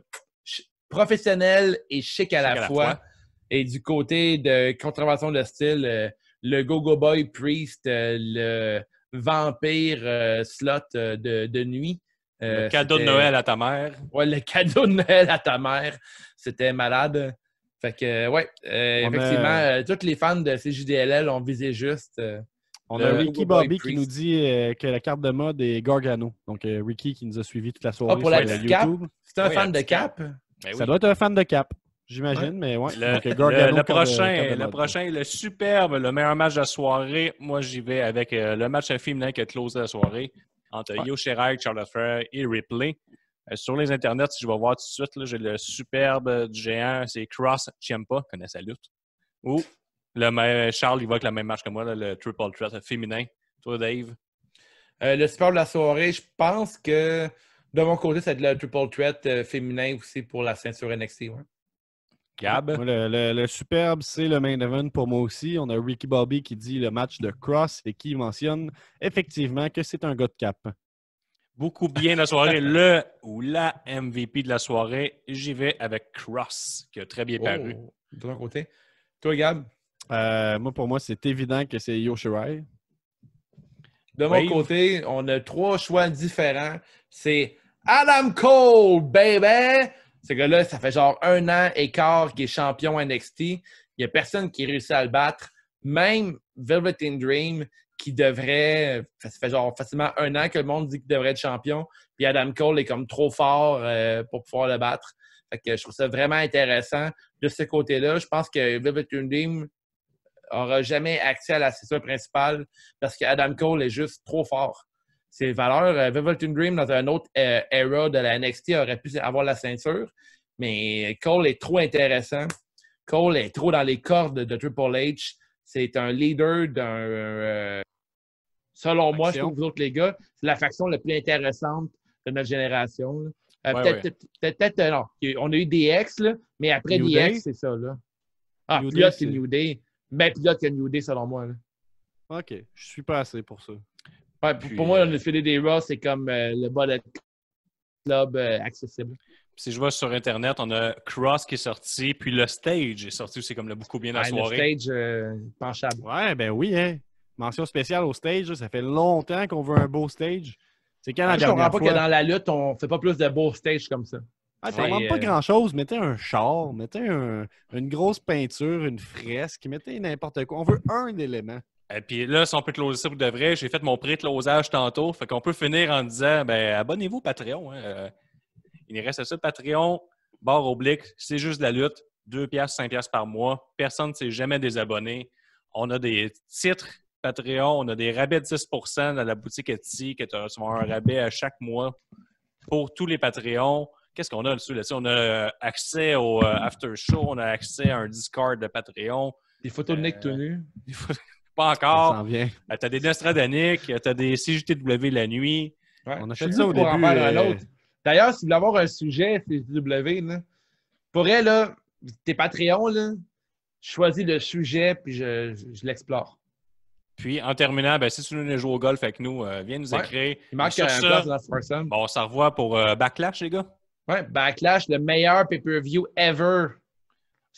professionnel et chic à la fois. Et du côté de contravention de style, le Go-Go Boy Priest, le vampire slot de nuit. Le cadeau de Noël à ta mère. Ouais, le cadeau de Noël à ta mère. C'était malade. Fait que, effectivement, tous les fans de CJDLL ont visé juste. On a Ricky Bobby qui nous dit que la carte de mode est Gargano. Donc, Ricky qui nous a suivis toute la soirée pour la sur petite Cap? YouTube. C'est un fan de Cap? Ça doit être un fan de Cap. J'imagine, mais ouais. Le prochain, le superbe, le meilleur match de la soirée. Moi, j'y vais avec le match féminin qui a closé la soirée entre Io Shirai, Charlotte Flair et Ripley. Sur les internets, si je vais voir tout de suite, j'ai le superbe du géant, c'est Cross Ciampa, connaît sa lutte. Ou Charles, il va avec le même match que moi, là, le Triple Threat féminin. Toi, Dave? Le superbe de la soirée, je pense que de mon côté, c'est le Triple Threat féminin aussi pour la ceinture NXT. Ouais. Gab? Le superbe, c'est le main event pour moi aussi. On a Ricky Bobby qui dit le match de Cross et qui mentionne effectivement que c'est un gars de Cap. Beaucoup bien la soirée. Le ou la MVP de la soirée, j'y vais avec Cross, qui a très bien paru. De ton côté. Toi, Gab? Pour moi, c'est évident que c'est Io Shirai. De mon côté, on a 3 choix différents. C'est Adam Cole, baby! Ce gars-là, ça fait genre 1 an et quart qu'il est champion NXT. Il n'y a personne qui réussit à le battre. Même Velvet in Dream, qui devrait... Ça fait genre facilement 1 an que le monde dit qu'il devrait être champion. Puis Adam Cole est comme trop fort pour pouvoir le battre. Fait que je trouve ça vraiment intéressant de ce côté-là. Je pense que Velvet Dream n'aura jamais accès à la ceinture principale parce que Adam Cole est juste trop fort. Ses valeurs, Velvet Dream, dans un autre era de la NXT, aurait pu avoir la ceinture, mais Cole est trop intéressant. Cole est trop dans les cordes de Triple H. C'est un leader d'un... selon moi, je trouve que vous autres, les gars, c'est la faction la plus intéressante de notre génération. Peut-être non. On a eu DX, là, mais après New DX, Day? c'est ça. Là. Ah, New plus hot Day, que c'est- New Day. Ben, plus hot que New Day, selon moi. Là. OK, je suis pas assez pour ça. Ouais, Puis, pour moi, le filet des Raw, c'est comme le Bullet Club accessible. Si je vois sur Internet, on a Cross qui est sorti, puis le Stage est sorti aussi, comme l'a beaucoup bien la Ouais, le soirée. stage penchable. Ouais, ben oui, hein. Mention spéciale au stage, là, ça fait longtemps qu'on veut un beau stage. C'est quand la Je comprends dernière pas fois? que dans la lutte, on fait pas plus de beaux stages comme ça. Ah, ça Ouais, demande pas grand-chose. Mettez un char, mettez une grosse peinture, une fresque, mettez n'importe quoi. On veut un élément. Et puis là, si on peut closer ça pour de vrai, j'ai fait mon pré-closage tantôt. Fait qu'on peut finir en disant, ben abonnez-vous au Patreon. Hein. Il reste à ça, Patreon, barre oblique, c'est juste de la lutte. 2 piastres, 5 piastres par mois. Personne ne s'est jamais désabonné. On a des titres Patreon, on a des rabais de 10 % dans la boutique Etsy, que tu vas avoir un rabais à chaque mois pour tous les Patreons. Qu'est-ce qu'on a dessus? Là-dessus? On a accès au after show, on a accès à un Discord de Patreon. Des photos de Nick tout nu. Pas Ça encore. s'en vient. Tu as des Nostradanic, tu as des CJTW la nuit. Ouais. On a Je fait suis ça venu au pour en début, faire un autre. D'ailleurs, si vous voulez avoir un sujet, CW, là, pour elle, là, t'es Patreon, là, je choisis le sujet puis je l'explore. Puis, en terminant, ben, si tu veux jouer au golf avec nous, viens nous Ouais. écrire. Il manque Sur un ça, place dans la foursome. bon, on se revoit pour Backlash, les gars. Ouais, Backlash, le meilleur pay-per-view ever.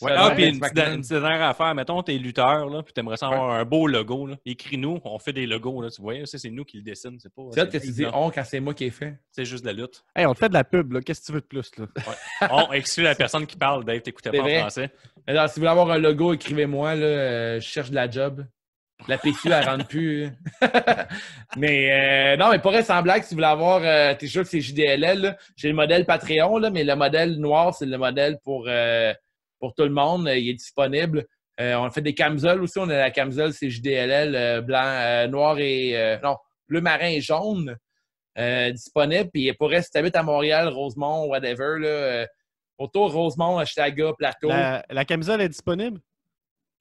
Ouais. Selon Puis Vince une McMahon. petite dernière affaire. Mettons, t'es lutteur, là, puis t'aimerais ça avoir un beau logo. Là. Écris-nous, on fait des logos. Là, tu vois, ça, c'est nous qui le dessinent. C'est pas. C'est vrai que tu Dave, dis là. on quand c'est moi qui ai fait. C'est juste de la lutte. Hey, on te fait de la pub, là. Qu'est-ce que tu veux de plus, là? On exclut la personne qui parle, Dave. T'écoutais C'est pas vrai. en français. Alors, si vous voulez avoir un logo, écrivez-moi. Là, je cherche de la job. La PQ, elle rentre plus. Mais non, mais pour être sans blague, si vous voulez avoir t-shirt, c'est JDLL. Là. J'ai le modèle Patreon, là, mais le modèle noir, c'est le modèle pour tout le monde. Il est disponible. On a fait des camisoles aussi. On a la camisole, c'est JDLL, blanc, noir et... non, bleu marin et jaune. Disponible. Puis pour rester, si t'habites à Montréal, Rosemont, whatever, là, autour Rosemont, Hochelaga, Plateau. La camisole est disponible?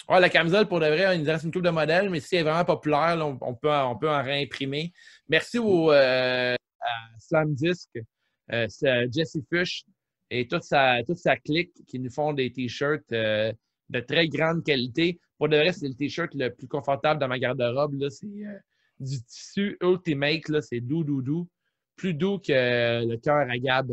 Ouais, la camisole, pour de vrai, il nous reste une couple de modèles, mais si elle est vraiment populaire, là, on peut en réimprimer. Merci à Slam Disc, Jesse Fush et toute sa clique qui nous font des t-shirts de très grande qualité. Pour de vrai, c'est le t-shirt le plus confortable dans ma garde-robe. Là. C'est du tissu Ultimate, là. C'est doux. Plus doux que le cœur à Gab.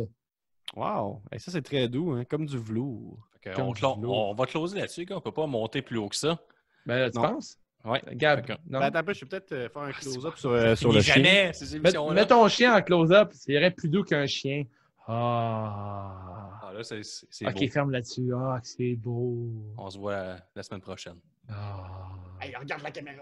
Wow! Hey, ça, c'est très doux, hein? Comme du velours. Fait que Comme on va closer là-dessus, les gars. On peut pas monter plus haut que ça. Ben, là, tu Non. penses? Ouais. Gab, Fait que- non? Ben, attends un peu, je vais peut-être faire un close-up Ça sur finit le chien. jamais, ces émissions-là. Mets ton chien en close-up, c'est irait plus doux qu'un chien. Ah. Ah, là, c'est Ok, beau. ferme là-dessus. Ah, que c'est beau. On se voit la semaine prochaine. Ah. Hey, regarde la caméra!